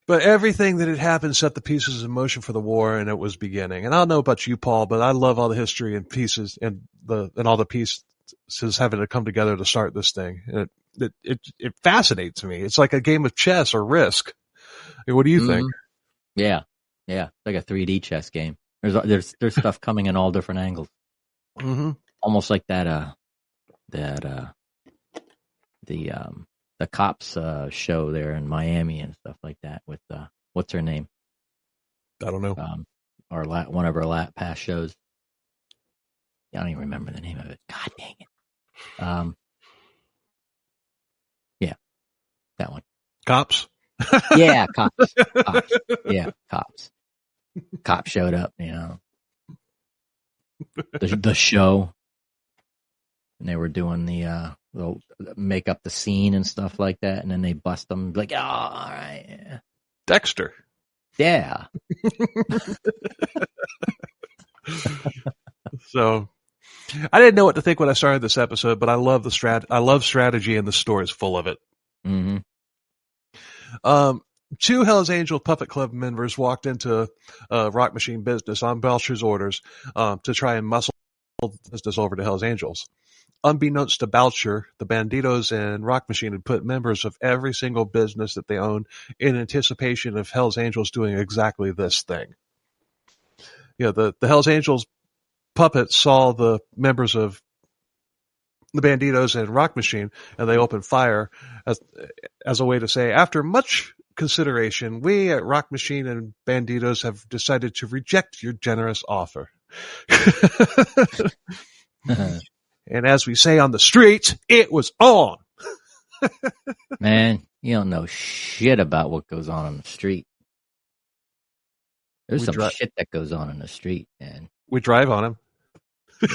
But everything that had happened set the pieces in motion for the war, and it was beginning. And I don't know about you, Paul, but I love all the history and pieces and all the pieces having to come together to start this thing. And it fascinates me. It's like a game of chess or Risk. I mean, what do you think? Yeah, like a 3D chess game. There's stuff coming in all different angles. Almost like the cops show there in Miami and stuff like that with what's her name? I don't know. One of our past shows. I don't even remember the name of it. God dang it. Yeah, that one. Cops? Yeah, cops. Yeah, cops. Cop showed up, the show, and they were doing they'll make up the scene and stuff like that, and then they bust them like, oh, all right, yeah. Dexter. Yeah. So I didn't know what to think when I started this episode, but I love I love strategy, and the story is full of it. Two Hell's Angel Puppet Club members walked into Rock Machine business on Boucher's orders to try and muscle the business over to Hell's Angels. unbeknownst to Boucher, the Bandidos and Rock Machine had put members of every single business that they owned in anticipation of Hell's Angels doing exactly this thing. The Hell's Angels puppets saw the members of the Bandidos and Rock Machine, and they opened fire as a way to say, after much consideration, we at Rock Machine and Bandidos have decided to reject your generous offer. And as we say on the streets, it was on. Man, you don't know shit about what goes on the street. There's some shit that goes on in the street, man. We drive on them.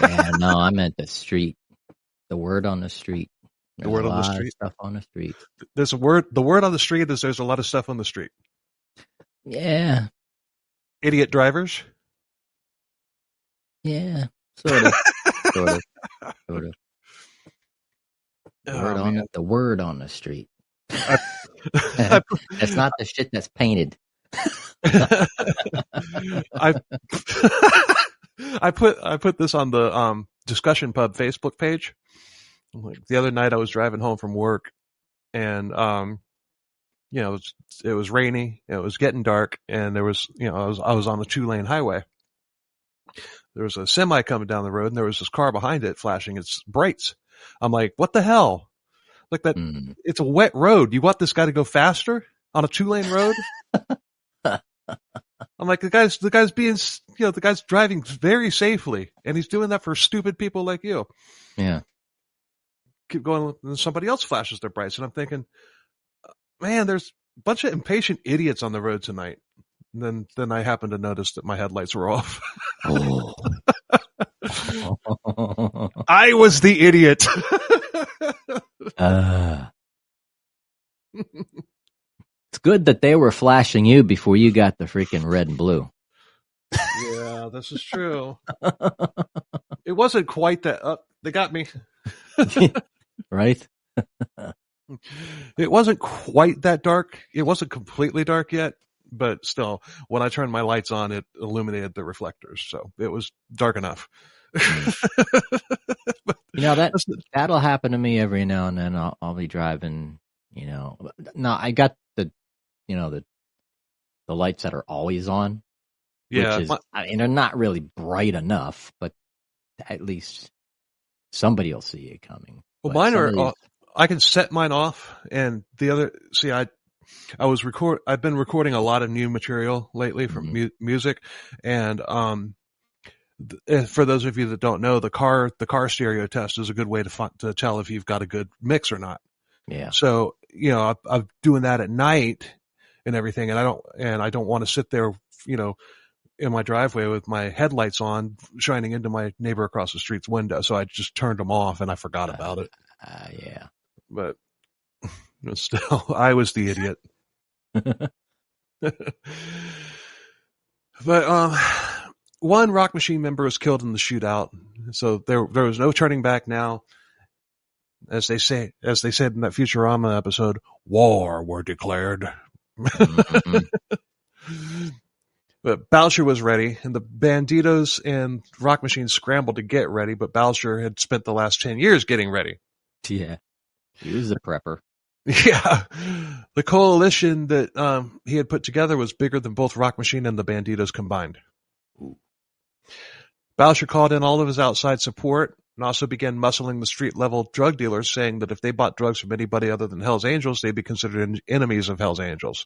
Yeah, no, I meant the street. The word on the street. The word on the street. Stuff on the street. There's a word. The word on the street is there's a lot of stuff on the street. Yeah. Idiot drivers. Yeah. Sort of. Sort of. The word on the street. That's not the shit that's painted. I put this on the Discussion Pub Facebook page. The other night I was driving home from work, and it was rainy, it was getting dark, and there was I was on a 2-lane highway. There was a semi coming down the road, and there was this car behind it flashing its brights. I'm like, what the hell? Like that, It's a wet road. You want this guy to go faster on a 2-lane road? I'm like, the guy's being, the guy's driving very safely, and he's doing that for stupid people like you. Yeah. Keep going, and somebody else flashes their brights, and I'm thinking, man, there's a bunch of impatient idiots on the road tonight. And then I happened to notice that my headlights were off. Oh. I was the idiot. It's good that they were flashing you before you got the freaking red and blue. Yeah, this is true. It wasn't quite that. They got me. Right? It wasn't quite that dark. It wasn't completely dark yet, but still, when I turned my lights on, it illuminated the reflectors. So it was dark enough. That'll happen to me every now and then. I'll be driving, No, I got the lights that are always on. Yeah. Which is, they're not really bright enough, but at least somebody will see it coming. Well, mine are, I can set mine off, and the other, I've been recording a lot of new material lately from music, and for those of you that don't know, the car stereo test is a good way to tell if you've got a good mix or not. Yeah. So, I'm doing that at night and everything, and I don't want to sit there, in my driveway with my headlights on, shining into my neighbor across the street's window. So I just turned them off, and I forgot about it. Yeah. But still, I was the idiot. But one Rock Machine member was killed in the shootout, so there was no turning back now. As they said in that Futurama episode, war were declared. But Boucher was ready, and the Bandidos and Rock Machine scrambled to get ready, but Boucher had spent the last 10 years getting ready. Yeah. He was a prepper. Yeah. The coalition that he had put together was bigger than both Rock Machine and the Bandidos combined. Ooh. Boucher called in all of his outside support and also began muscling the street-level drug dealers, saying that if they bought drugs from anybody other than Hell's Angels, they'd be considered enemies of Hell's Angels.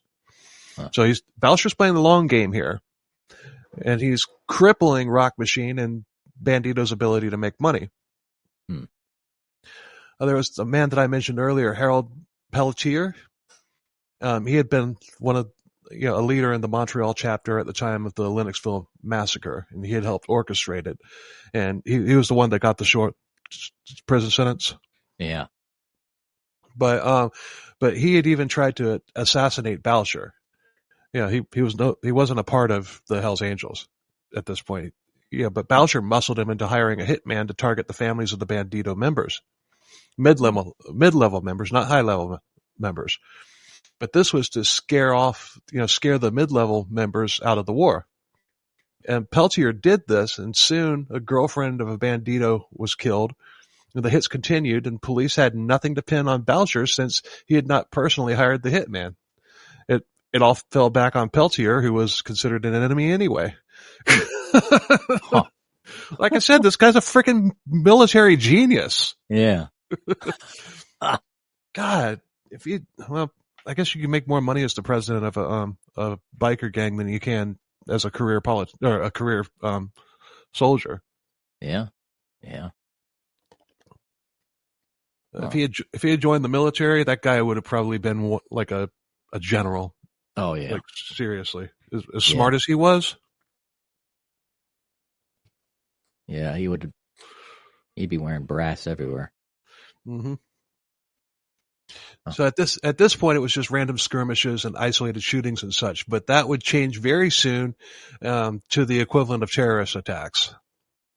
Huh. So Boucher's playing the long game here, and he's crippling Rock Machine and Bandido's ability to make money. There was a man that I mentioned earlier, Harold Pelletier. He had been a leader in the Montreal chapter at the time of the Lennoxville massacre, and he had helped orchestrate it. And he was the one that got the short prison sentence. Yeah. But he had even tried to assassinate Boucher. He wasn't a part of the Hells Angels at this point. Yeah, but Boucher muscled him into hiring a hitman to target the families of the Bandido members. Mid-level members, not high-level members. But this was to scare the mid-level members out of the war. And Pelletier did this, and soon a girlfriend of a Bandido was killed, The hits continued, and police had nothing to pin on Boucher since he had not personally hired the hitman. It all fell back on Peltier, who was considered an enemy anyway. Huh. Like I said, this guy's a freaking military genius. Yeah. God, I guess you can make more money as the president of a biker gang than you can as a career soldier. Yeah. Yeah. If he had joined the military, that guy would have probably been like a general. Oh yeah. Like seriously, as smart as he was. Yeah, he'd be wearing brass everywhere. Mm-hmm. So at this point, it was just random skirmishes and isolated shootings and such. But that would change very soon to the equivalent of terrorist attacks.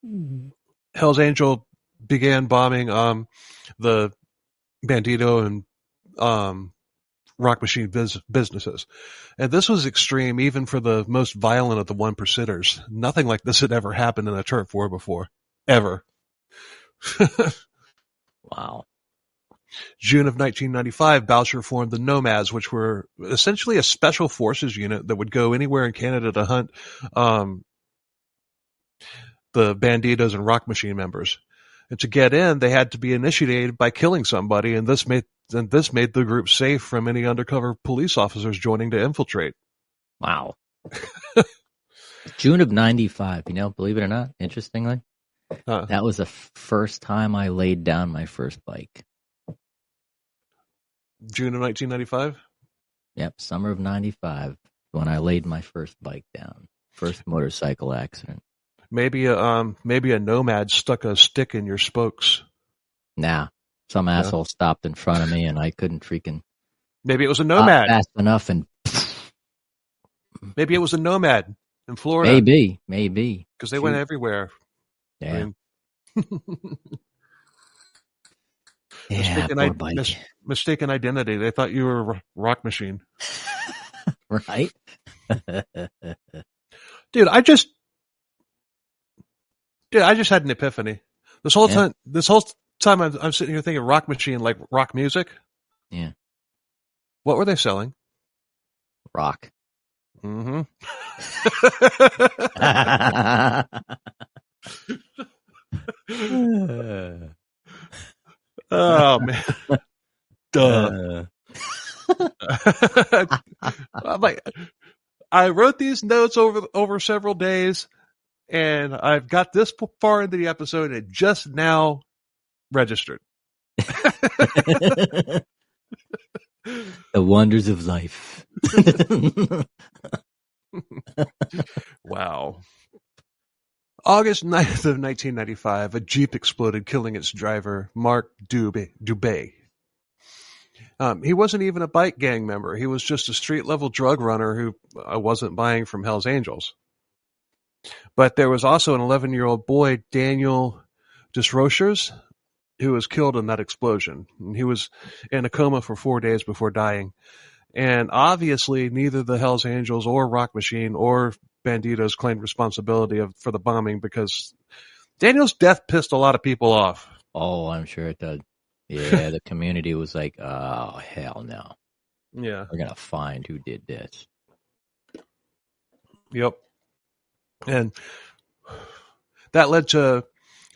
Mm-hmm. Hell's Angel began bombing the Bandido and Rock Machine businesses. And this was extreme even for the most violent of the one-percenters. Nothing like this had ever happened in a turf war before. Ever. Wow. June of 1995, Boucher formed the Nomads, which were essentially a special forces unit that would go anywhere in Canada to hunt the Bandidos and Rock Machine members. And to get in, they had to be initiated by killing somebody, and this made the group safe from any undercover police officers joining to infiltrate. Wow. June of 95, believe it or not, interestingly, that was the first time I laid down my first bike. June of 1995? Yep, summer of 95, when I laid my first bike down. First motorcycle accident. Maybe a Nomad stuck a stick in your spokes. Nah. Some asshole stopped in front of me, and I couldn't freaking. Maybe it was a Nomad. Fast enough, and. Maybe it was a Nomad in Florida. Maybe. Because they went everywhere. Yeah. Mistaken identity. They thought you were a Rock Machine. Right? Dude, I just had an epiphany. This whole time I'm sitting here thinking Rock Machine, like rock music. Yeah. What were they selling? Rock. Mm-hmm. Oh man. Duh. I'm like, I wrote these notes over several days, and I've got this far into the episode, and it just now registered. The wonders of life. Wow. August 9th of 1995, a Jeep exploded, killing its driver, Mark Dubé. He wasn't even a bike gang member. He was just a street-level drug runner who wasn't buying from Hell's Angels. But there was also an 11-year-old boy, Daniel Desrochers, who was killed in that explosion. And he was in a coma for 4 days before dying. And obviously, neither the Hells Angels or Rock Machine or Bandidos claimed responsibility for the bombing because Daniel's death pissed a lot of people off. Oh, I'm sure it did. Yeah, the community was like, oh, hell no. Yeah. We're going to find who did this. Yep. And that led to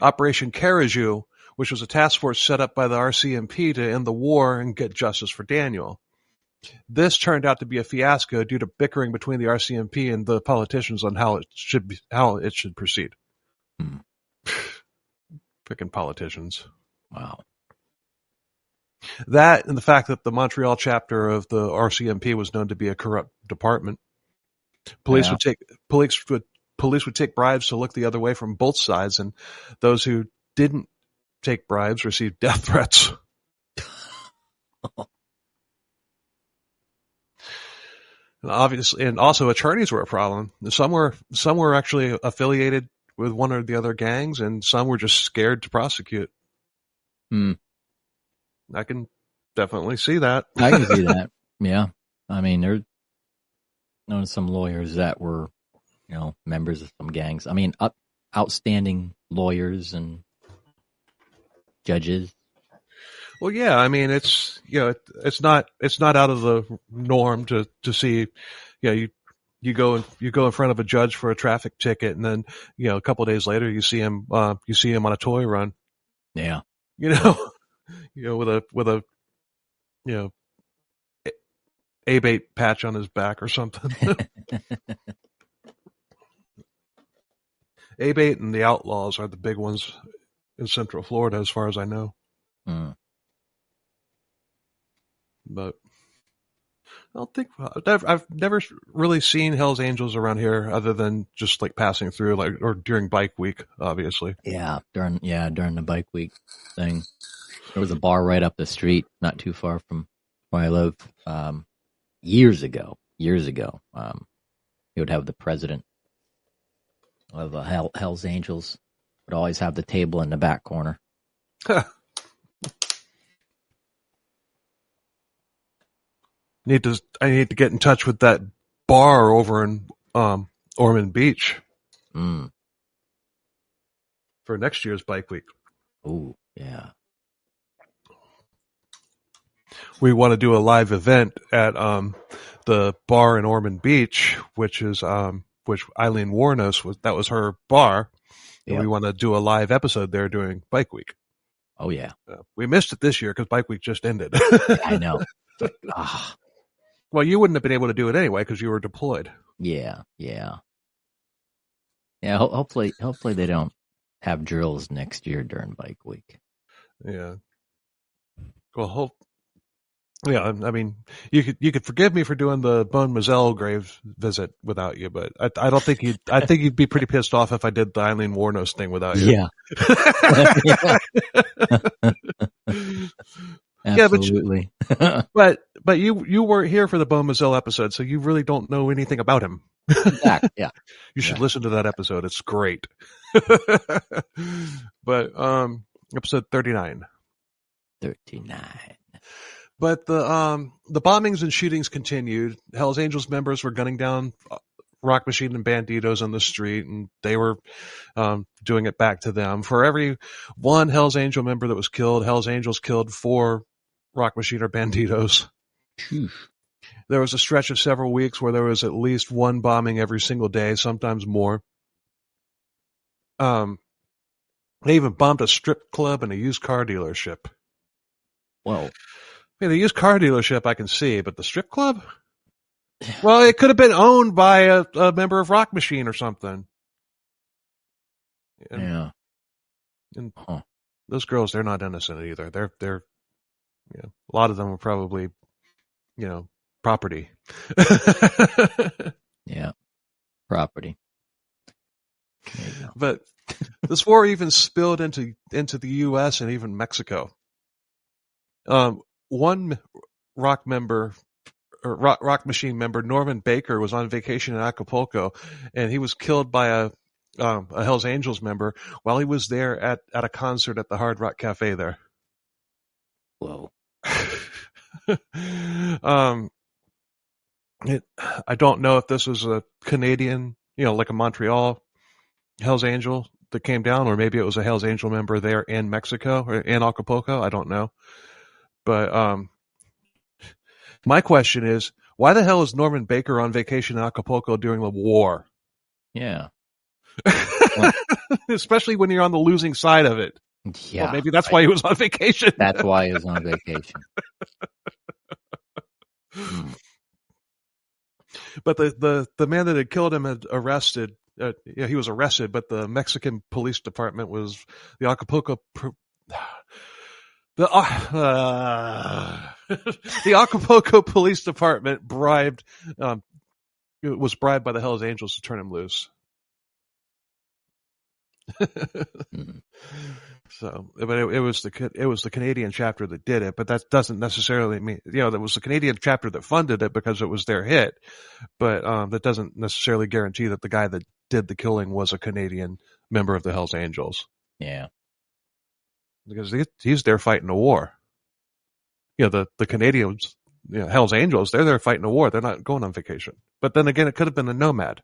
Operation Carajou, which was a task force set up by the RCMP to end the war and get justice for Daniel. This turned out to be a fiasco due to bickering between the RCMP and the politicians on how it should proceed. Freaking politicians. Wow. That and the fact that the Montreal chapter of the RCMP was known to be a corrupt department. Police would take bribes to look the other way from both sides, and those who didn't take bribes received death threats. And also attorneys were a problem. Some were actually affiliated with one or the other gangs, and some were just scared to prosecute. I can definitely see that. I can see that. Yeah. I mean, there are some lawyers that were, members of some gangs. I mean, outstanding lawyers and judges. Well, yeah, I mean, it's it's not out of the norm to see, you go in front of a judge for a traffic ticket, and then a couple of days later you see him on a toy run. Yeah, with a A-bait patch on his back or something. A-bait and the Outlaws are the big ones in Central Florida, as far as I know. But I don't think I've never really seen Hell's Angels around here, other than just like passing through, or during Bike Week, obviously. Yeah, during the Bike Week thing, there was a bar right up the street, not too far from where I live. Years ago, he would have the president of Hell's Angels would always have the table in the back corner. I need to get in touch with that bar over in Ormond Beach for next year's Bike Week. Oh, yeah. We want to do a live event at the bar in Ormond Beach, which Eileen Warnos that was her bar. And we want to do a live episode there during Bike Week. Oh yeah. We missed it this year because Bike Week just ended. I know. Well, you wouldn't have been able to do it anyway because you were deployed. Yeah. Hopefully they don't have drills next year during Bike Week. Yeah. Well, I mean, you could forgive me for doing the Bone Mazel grave visit without you, but I don't think I think you'd be pretty pissed off if I did the Eileen Warnos thing without you. Yeah. Absolutely. But you weren't here for the Bone Mazel episode, so you really don't know anything about him. Exactly. Yeah. You should listen to that episode. It's great. But episode 39. 39. But the bombings and shootings continued. Hell's Angels members were gunning down Rock Machine and Bandidos on the street, and they were doing it back to them. For every one Hell's Angel member that was killed, Hell's Angels killed 4 Rock Machine or Bandidos. There was a stretch of several weeks where there was at least one bombing every single day, sometimes more. They even bombed a strip club and a used car dealership. Whoa. I mean, the used car dealership I can see, but the strip club? Well, it could have been owned by a member of Rock Machine or something. And those girls, they're not innocent either. They're a lot of them are probably, property. Yeah, property. But this war even spilled into the U.S. and even Mexico. One Rock Machine member, Norman Baker, was on vacation in Acapulco, and he was killed by a Hell's Angels member while he was there at a concert at the Hard Rock Cafe there. Whoa. I don't know if this was a Canadian, like a Montreal Hell's Angel that came down, or maybe it was a Hell's Angel member there in Mexico or in Acapulco. I don't know. But my question is, why the hell is Norman Baker on vacation in Acapulco during the war? Yeah. Especially when you're on the losing side of it. Yeah. Well, maybe that's why he was on vacation. That's why he was on vacation. But the man that had killed him had arrested. He was arrested, but the Mexican police department was the Acapulco. The Acapulco Police Department was bribed by the Hell's Angels to turn him loose. So, but it was the Canadian chapter that did it, but that doesn't necessarily mean, that was the Canadian chapter that funded it because it was their hit, but that doesn't necessarily guarantee that the guy that did the killing was a Canadian member of the Hell's Angels. Yeah. Because he's there fighting a war. The Canadians, Hell's Angels, they're there fighting a war. They're not going on vacation. But then again, it could have been a nomad.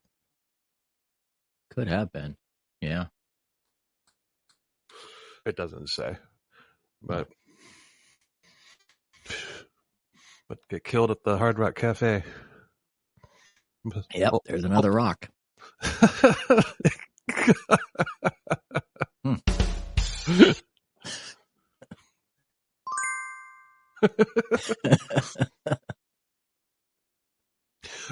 Could have been. Yeah. It doesn't say. but get killed at the Hard Rock Cafe. Yep, there's another rock.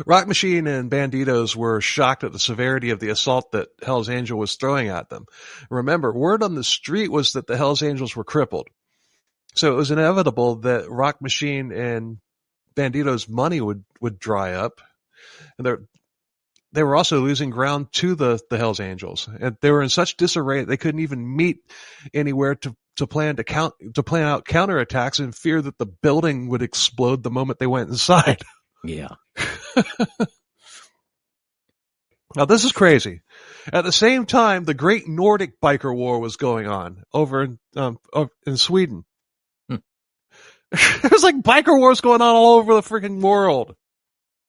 Rock Machine and Bandidos were shocked at the severity of the assault that Hell's Angel was throwing at them. Remember, word on the street was that the Hell's Angels were crippled. So it was inevitable that Rock Machine and Bandidos' money would dry up. And they were also losing ground to the Hell's Angels. And they were in such disarray they couldn't even meet anywhere to plan out counterattacks in fear that the building would explode the moment they went inside. Yeah. Now this is crazy. At the same time, the Great Nordic Biker War was going on over in Sweden. There's like biker wars going on all over the freaking world.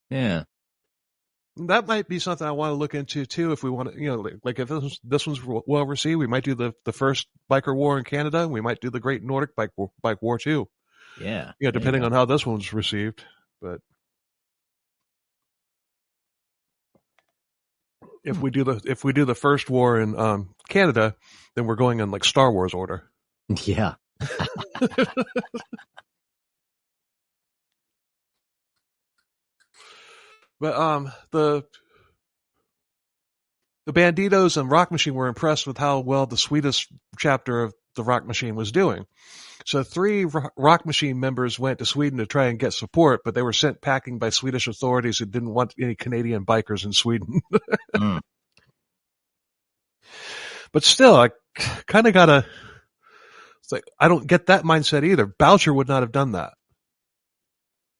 Yeah. That might be something I want to look into too. If we want to, like if this one's well received, we might do the first biker war in Canada. And we might do the Great Nordic Bike War too. Yeah. Yeah, depending on how this one's received. But if we do the first war in Canada, then we're going in like Star Wars order. Yeah. But the Bandidos and Rock Machine were impressed with how well the Swedish chapter of the Rock Machine was doing. So 3 Rock Machine members went to Sweden to try and get support, but they were sent packing by Swedish authorities who didn't want any Canadian bikers in Sweden. But still, I kind of gotta. It's like I don't get that mindset either. Boucher would not have done that.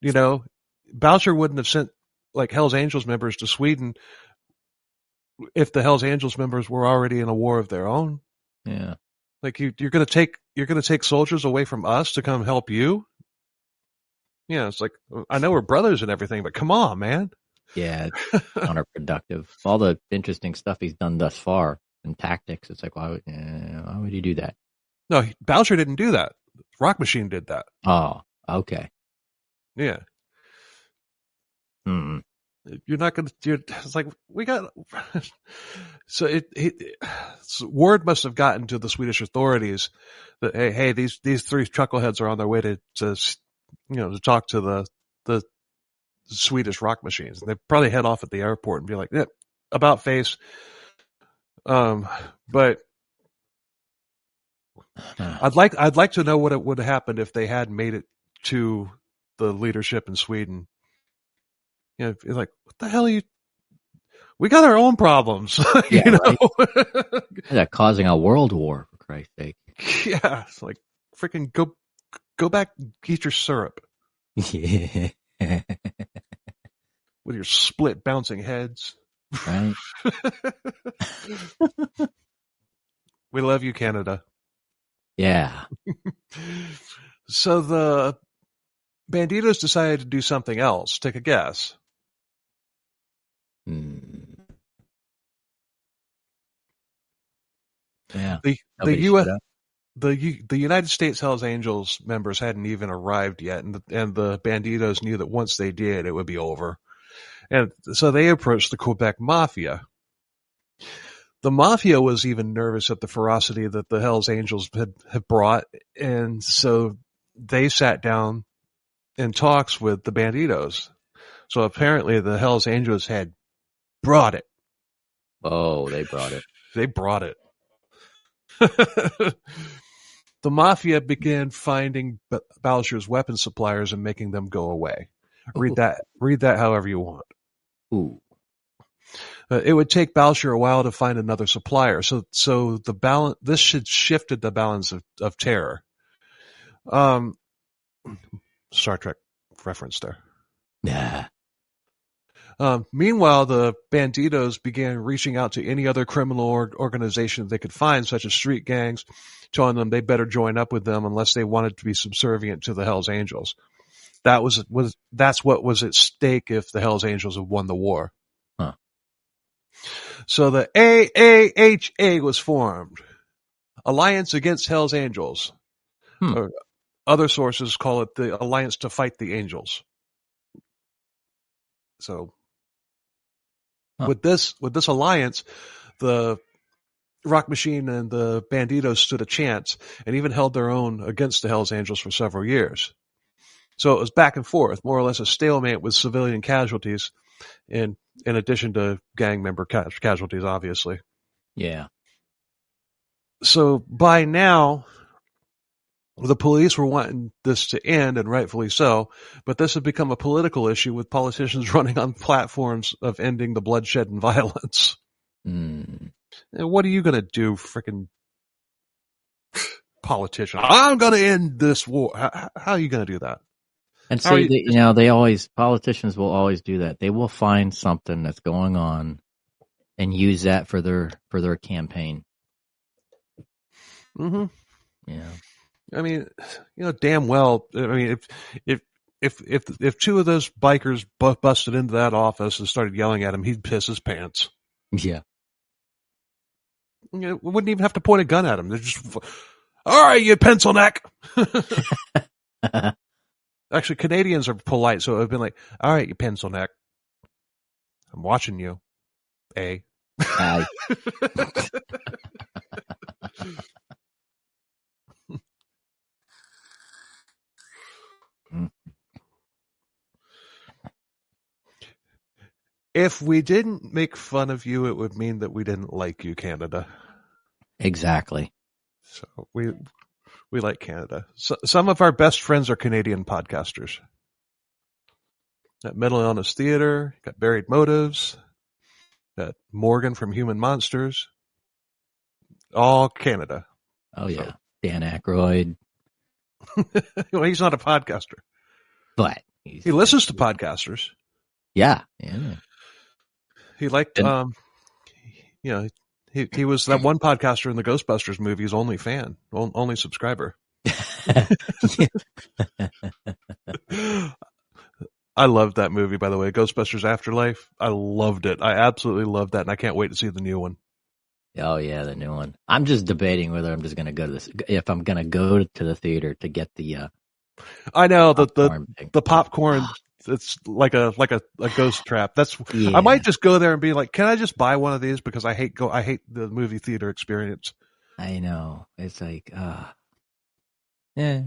You know, Boucher wouldn't have sent like Hell's Angels members to Sweden if the Hell's Angels members were already in a war of their own. Yeah. Like you're gonna take soldiers away from us to come help you. Yeah, it's like I know we're brothers and everything, but come on, man. Yeah, it's counterproductive. All the interesting stuff he's done thus far in tactics, it's like why would he do that? No, Boucher didn't do that. Rock Machine did that. Oh, okay. Yeah. You're not going to, it's like, we got, so word must have gotten to the Swedish authorities that, hey, these 3 chuckleheads are on their way to talk to the Swedish Rock Machines. And they probably head off at the airport and be like, yeah, about face. But I'd like to know what it would have happened if they had made it to the leadership in Sweden. You know, like, what the hell are you? We got our own problems. Yeah, you know? Right? That causing a world war, for Christ's sake. Yeah, it's like freaking go back and eat your syrup. Yeah. With your split bouncing heads. Right. We love you, Canada. Yeah. So the Bandidos decided to do something else. Take a guess. Yeah. The United States Hells Angels members hadn't even arrived yet, and the Bandidos knew that once they did, it would be over. And so they approached the Quebec Mafia. The Mafia was even nervous at the ferocity that the Hells Angels had brought, and so they sat down in talks with the Bandidos. So apparently the Hells Angels had brought it. Oh, they brought it. They brought it. The Mafia began finding Boucher's weapon suppliers and making them go away. Read that however you want. Ooh. It would take Boucher a while to find another supplier. So the balance, this should shifted the balance of terror. Star Trek reference there. Yeah. Meanwhile, the Bandidos began reaching out to any other criminal organization they could find, such as street gangs, telling them they better join up with them unless they wanted to be subservient to the Hells Angels. That's what was at stake if the Hells Angels had won the war. Huh. So the AAHA was formed, Alliance Against Hells Angels. Other sources call it the Alliance to Fight the Angels. So with this alliance, the Rock Machine and the Bandidos stood a chance and even held their own against the Hells Angels for several years. So it was back and forth, more or less a stalemate with civilian casualties in addition to gang member casualties, obviously. Yeah. So by now, the police were wanting this to end, and rightfully so, but this had become a political issue with politicians running on platforms of ending the bloodshed and violence. Mm. And what are you going to do, frickin' politician? I'm going to end this war. How are you going to do that? And see, politicians will always do that. They will find something that's going on and use that for their campaign. Mm-hmm. Yeah. I mean, damn well. I mean, if two of those bikers busted into that office and started yelling at him, he'd piss his pants. Yeah. We wouldn't even have to point a gun at him. They're just, all right, you pencil neck. Actually, Canadians are polite, so it would have been like, all right, you pencil neck. I'm watching you. A. Aye. If we didn't make fun of you, it would mean that we didn't like you, Canada. Exactly. So we like Canada. So, some of our best friends are Canadian podcasters. Got Mental Illness Theater, got Buried Motives, got Morgan from Human Monsters. All Canada. Oh, yeah. So. Dan Aykroyd. Well, he's not a podcaster. But he listens to podcasters. Yeah. He liked, he was that one podcaster in the Ghostbusters movies only fan, only subscriber. I loved that movie, by the way, Ghostbusters Afterlife. I loved it. I absolutely loved that, and I can't wait to see the new one. Oh yeah, the new one. I'm just debating whether I'm just going to go to this. If I'm going to go to the theater to get the. I know the popcorn. It's like a ghost trap. That's I might just go there and be like, can I just buy one of these because I hate the movie theater experience. I know. It's like yeah.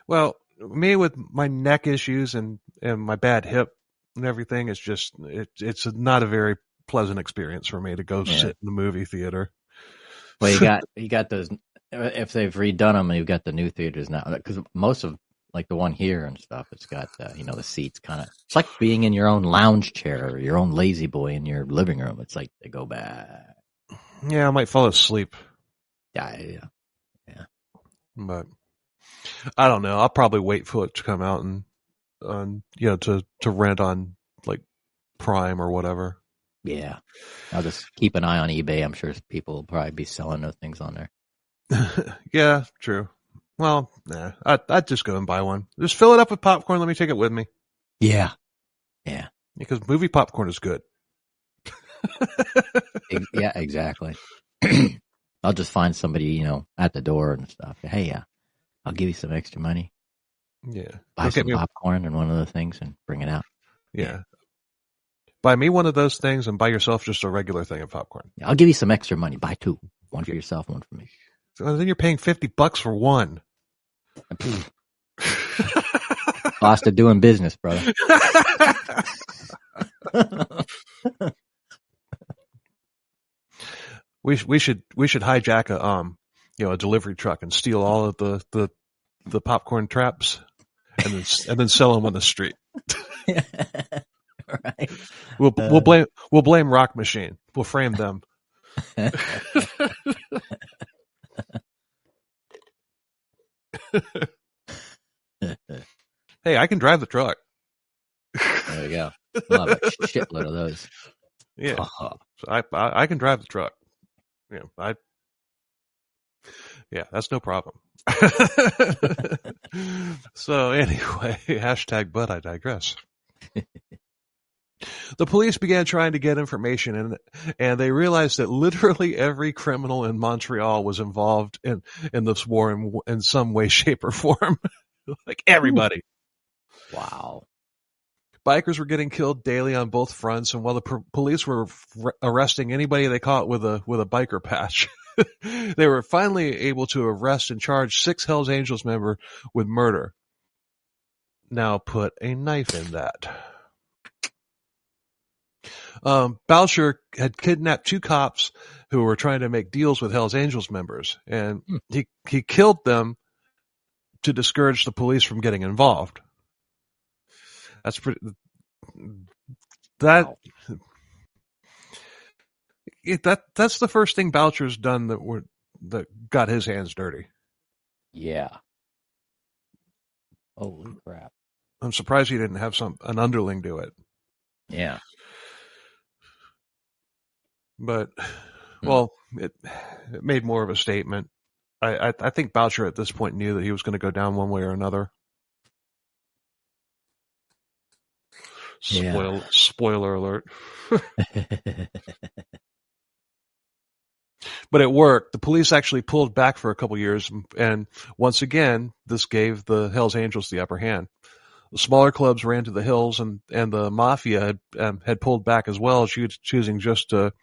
Well, me with my neck issues and my bad hip and everything, it's just it's not a very pleasant experience for me to go sit in the movie theater. Well, you got those. If they've redone them, you've got the new theaters now, because most of like the one here and stuff, it's got the seats kind of. It's like being in your own lounge chair or your own lazy boy in your living room. It's like they go back. Yeah, I might fall asleep. Yeah. But I don't know. I'll probably wait for it to come out and to rent on like Prime or whatever. Yeah, I'll just keep an eye on eBay. I'm sure people will probably be selling those things on there. Yeah, true. Well, nah, I'd just go and buy one. Just fill it up with popcorn. Let me take it with me. Yeah. Because movie popcorn is good. Yeah, exactly. I'll just find somebody, at the door and stuff. Hey, I'll give you some extra money. Yeah. Buy some popcorn and one of the things and bring it out. Yeah. Buy me one of those things and buy yourself just a regular thing of popcorn. Yeah, I'll give you some extra money. Buy two. One for yourself, one for me. So then you're paying $50 for one. Cost of doing business, brother. We should hijack a delivery truck and steal all of the popcorn traps and then sell them on the street. Right. We'll blame Rock Machine. We'll frame them. Hey, I can drive the truck. There you go. We'll have a shitload of those. Yeah, so I can drive the truck. Yeah, that's no problem. So anyway, hashtag but I digress. The police began trying to get information, and they realized that literally every criminal in Montreal was involved in this war in some way, shape, or form. Like everybody. Wow. Bikers were getting killed daily on both fronts, and while the police were arresting anybody they caught with a biker patch, they were finally able to arrest and charge 6 Hells Angels members with murder. Now put a knife in that. Boucher had kidnapped 2 cops who were trying to make deals with Hells Angels members, and he killed them to discourage the police from getting involved. That's pretty. That's the first thing Boucher's done that got his hands dirty. Yeah. Holy crap! I'm surprised he didn't have an underling do it. Yeah. But well, it made more of a statement. I think Boucher at this point knew that he was going to go down one way or another. Spoiler alert. But it worked. The police actually pulled back for a couple years, and once again, this gave the Hells Angels the upper hand. The smaller clubs ran to the hills, and the Mafia had pulled back as well, choosing just to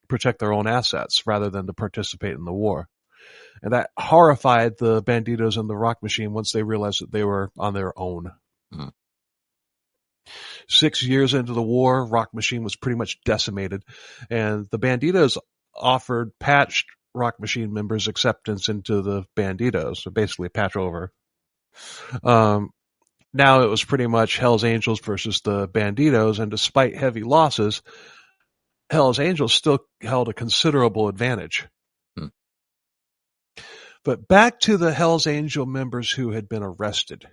protect their own assets rather than to participate in the war. And that horrified the Bandidos and the Rock Machine once they realized that they were on their own. 6 years into the war, Rock Machine was pretty much decimated, and the Bandidos offered patched Rock Machine members acceptance into the Bandidos, so basically patch over. Now it was pretty much Hells Angels versus the Bandidos, and despite heavy losses, Hells Angels still held a considerable advantage. But back to the Hells Angel members who had been arrested.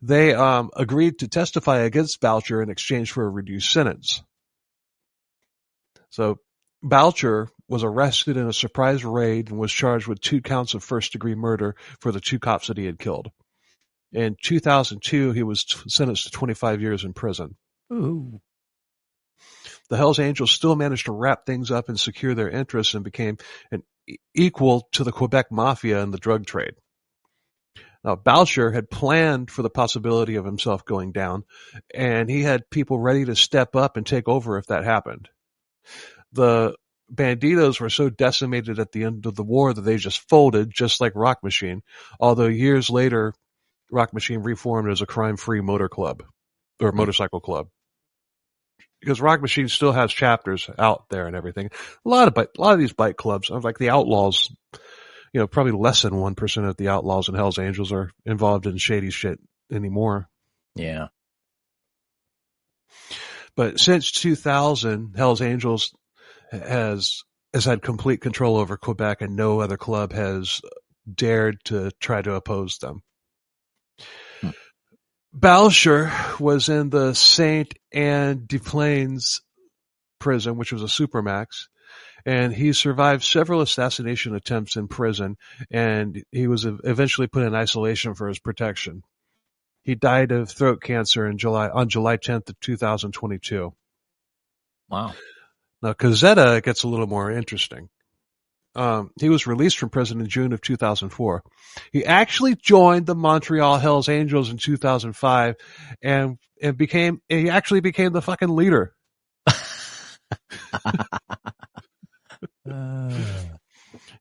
They agreed to testify against Boucher in exchange for a reduced sentence. So Boucher was arrested in a surprise raid and was charged with 2 counts of first-degree murder for the 2 cops that he had killed. In 2002, he was sentenced to 25 years in prison. Ooh. The Hells Angels still managed to wrap things up and secure their interests and became an equal to the Quebec Mafia in the drug trade. Now, Boucher had planned for the possibility of himself going down, and he had people ready to step up and take over if that happened. The Bandidos were so decimated at the end of the war that they just folded, just like Rock Machine, although years later, Rock Machine reformed as a crime-free motor club, or motorcycle club. Because Rock Machine still has chapters out there and everything. A lot of these bike clubs, like the Outlaws, probably less than 1% of the Outlaws and Hells Angels are involved in shady shit anymore. Yeah. But since 2000, Hells Angels has had complete control over Quebec, and no other club has dared to try to oppose them. Boucher was in the Saint-Anne-des-Plaines prison, which was a supermax, and he survived several assassination attempts in prison, and he was eventually put in isolation for his protection. He died of throat cancer on July 10th of 2022. Wow. Now, Cazzetta gets a little more interesting. He was released from prison in June of 2004. He actually joined the Montreal Hells Angels in 2005 and he actually became the fucking leader.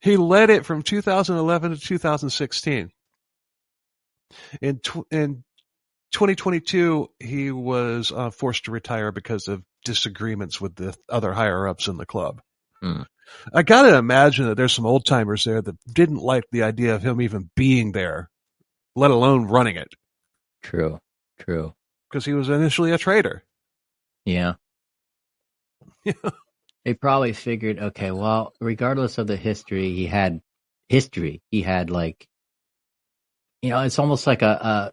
He led it from 2011 to 2016. In 2022, he was forced to retire because of disagreements with the other higher-ups in the club. I gotta imagine that there's some old-timers there that didn't like the idea of him even being there, let alone running it. True. Because he was initially a traitor. Yeah. They probably figured, okay, well, regardless of the history, he had like, it's almost like a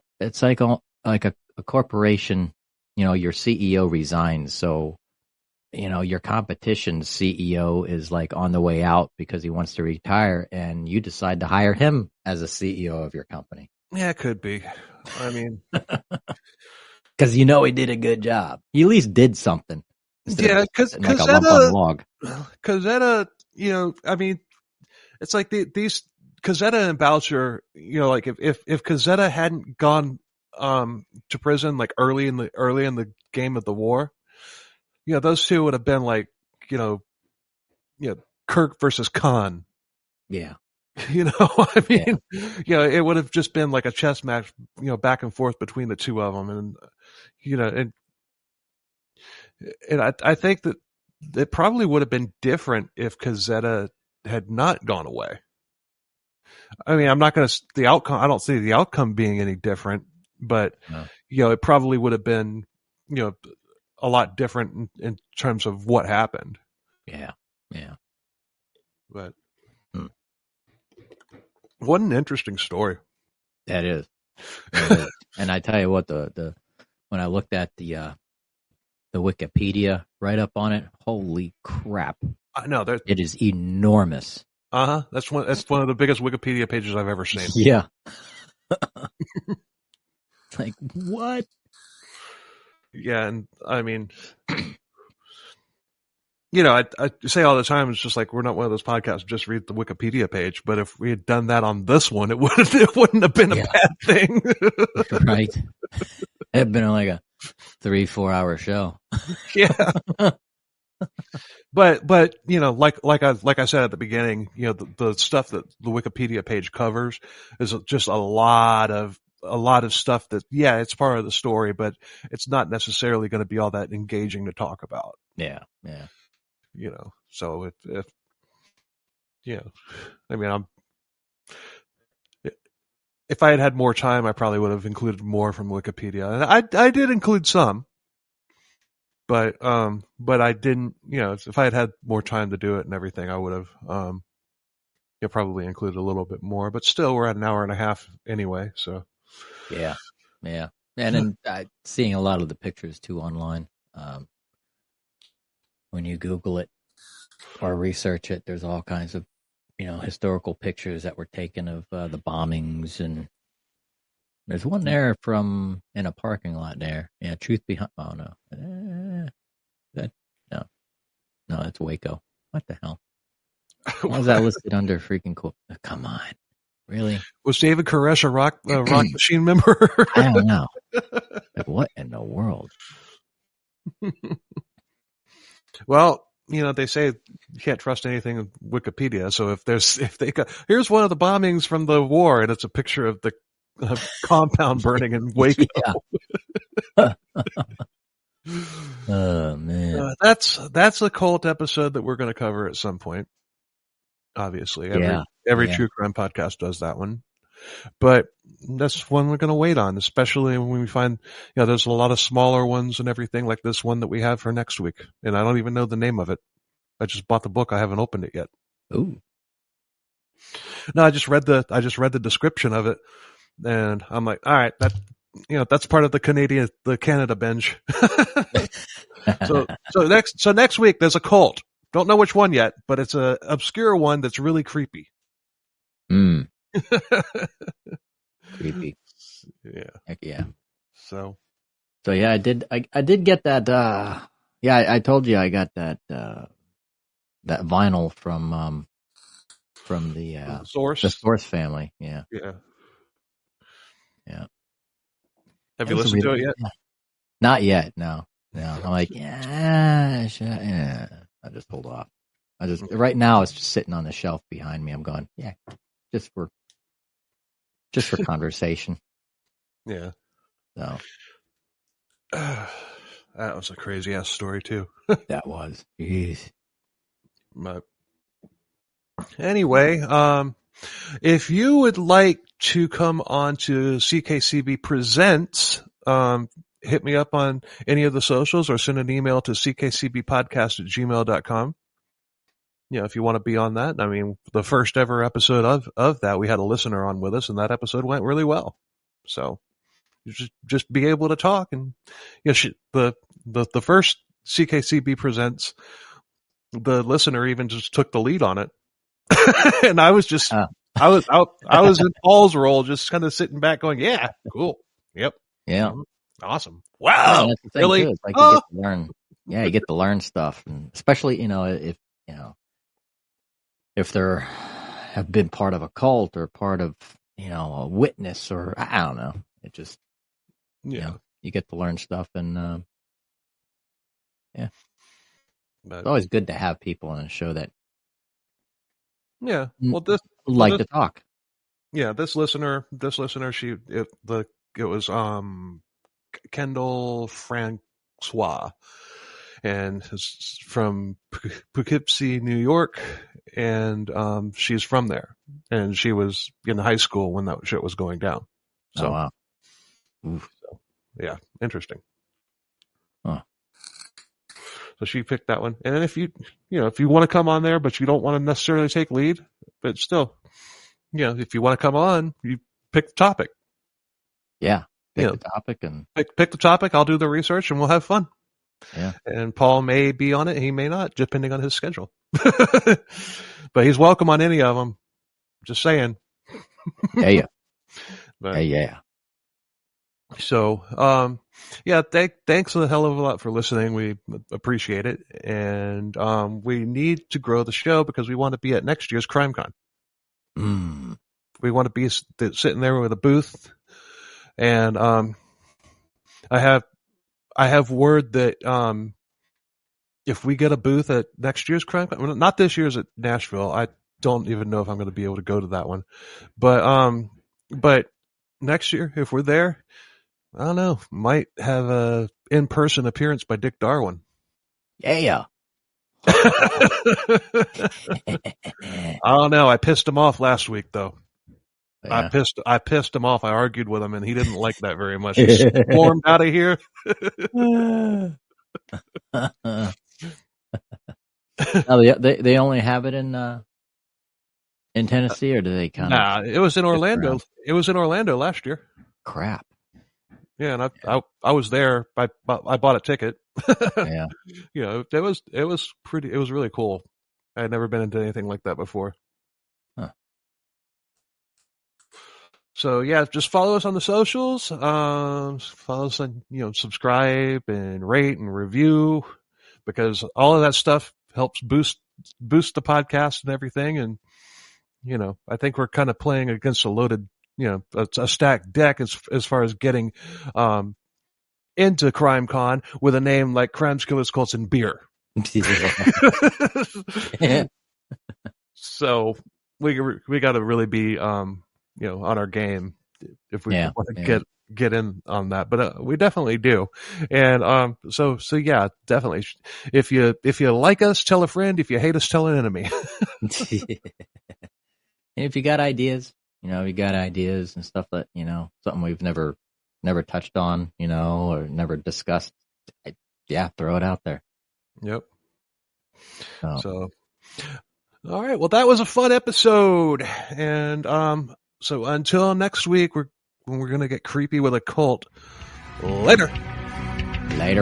corporation, your CEO resigns. So, your competition's CEO is like on the way out because he wants to retire, and you decide to hire him as a CEO of your company. Yeah, it could be. I mean, because he did a good job. He at least did something. Yeah, because like a lump on a log. Cazzetta, I mean, it's like these Cazzetta and Boucher, like if Cazzetta hadn't gone to prison like early in the game of the war, those two would have been like, Kirk versus Khan. Yeah. I mean, it would have just been like a chess match, back and forth between the two of them. And, and I think that it probably would have been different if Cazzetta had not gone away. I mean, I'm not going to, the outcome, I don't see the outcome being any different, but, it probably would have been, a lot different in terms of what happened. Yeah. Yeah. But what an interesting story. That is. And I tell you what, when I looked at the Wikipedia write up on it, holy crap. I know it is enormous. That's one of the biggest Wikipedia pages I've ever seen. Yeah. Like, what? Yeah, and I mean, I say all the time, it's just like, we're not one of those podcasts, just read the Wikipedia page. But if we had done that on this one, it wouldn't have been a bad thing. Right. It'd been like a 3-4 hour show. Yeah. But like I said at the beginning, the stuff that the Wikipedia page covers is just a lot of stuff that, it's part of the story, but it's not necessarily going to be all that engaging to talk about. Yeah. Yeah. So if I mean, if I had had more time, I probably would have included more from Wikipedia. And I did include some, but I didn't, if I had had more time to do it and everything, I would have, probably included a little bit more, but still we're at an hour and a half anyway. So yeah. Yeah. And then seeing a lot of the pictures too online, when you Google it or research it, there's all kinds of, historical pictures that were taken of the bombings, and there's one there from in a parking lot there. Yeah, truth behind. Oh no, no, that's Waco. What the hell? Why is that listed under freaking? Come on, really? Was David Koresh a rock machine member? I don't know. Like, what in the world? Well, they say you can't trust anything in Wikipedia. So if they go, here's one of the bombings from the war, and it's a picture of the compound burning in Waco. Oh man, that's a cult episode that we're going to cover at some point. Obviously, every true crime podcast does that one. But that's one we're going to wait on, especially when we find, there's a lot of smaller ones and everything like this one that we have for next week. And I don't even know the name of it. I just bought the book. I haven't opened it yet. Ooh. No, I just read the description of it, and I'm like, all right, that's part of the Canada Binge. So next week there's a cult. Don't know which one yet, but it's a obscure one that's really creepy. Creepy. Yeah. Heck yeah. So yeah, I did get that. I told you I got that vinyl from the Source family. Yeah. Yeah. Yeah. Have you listened to it yet? Not yet. No. I'm like, I just hold off. Right now it's just sitting on the shelf behind me. I'm going, just for conversation. Yeah. So that was a crazy ass story too. That was. Jeez. But anyway, if you would like to come on to CKCB Presents, hit me up on any of the socials or send an email to ckcbpodcast@gmail.com. If you want to be on that. I mean, the first ever episode of that, we had a listener on with us, and that episode went really well. So you just be able to talk, and the first CKCB Presents, the listener even just took the lead on it, and I was just I was in Paul's role, just kind of sitting back, going, "Yeah, cool, yep, yeah, Awesome. Wow. That's the thing, really? too. It's like you get to learn. Yeah, you get to learn stuff, and especially if they're have been part of a cult or part of a witness, or I don't know. It just you get to learn stuff, and But, it's always good to have people on a show that to talk. Yeah, this listener, it was Kendall Francois, and it's from Poughkeepsie, New York, and she's from there, and she was in high school when that shit was going down. So, wow. So, yeah, interesting. Huh. So she picked that one, and then if you want to come on there, but you don't want to necessarily take lead, but still, if you want to come on, you pick the topic. Yeah, pick the topic and pick the topic. I'll do the research, and we'll have fun. Yeah, and Paul may be on it, he may not, depending on his schedule. But he's welcome on any of them. Just saying. Yeah. But, yeah. So, thanks a hell of a lot for listening. We appreciate it. And we need to grow the show because we want to be at next year's CrimeCon. We want to be sitting there with a booth. And I have word that if we get a booth at next year's CrimeCon, not this year's at Nashville, I don't even know if I'm going to be able to go to that one. But next year, if we're there, I don't know, might have a in-person appearance by Dick Darwin. Yeah. I don't know. I pissed him off last week, though. Yeah. I pissed him off. I argued with him, and he didn't like that very much. He stormed out of here. They only have it in Tennessee, or do they kind of? Nah, it was in Orlando. It was in Orlando last year. Crap. Yeah, and I was there. I bought a ticket. Yeah. It was really cool. I had never been into anything like that before. Huh. So yeah, just follow us on the socials. Follow us on, subscribe and rate and review, because all of that stuff helps boost the podcast and everything. And I think we're kind of playing against a loaded, a stacked deck as far as getting into CrimeCon with a name like Crimes, Killers, Cults, and Beer. So we got to really be on our game if we want to get in on that. But we definitely do. And so yeah, definitely. If you like us, tell a friend. If you hate us, tell an enemy. And if you got ideas, and stuff that, something we've never touched on, or never discussed, throw it out there. Yep. So, all right. Well, that was a fun episode. And so until next week, when we're going to get creepy with a cult. Later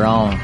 on.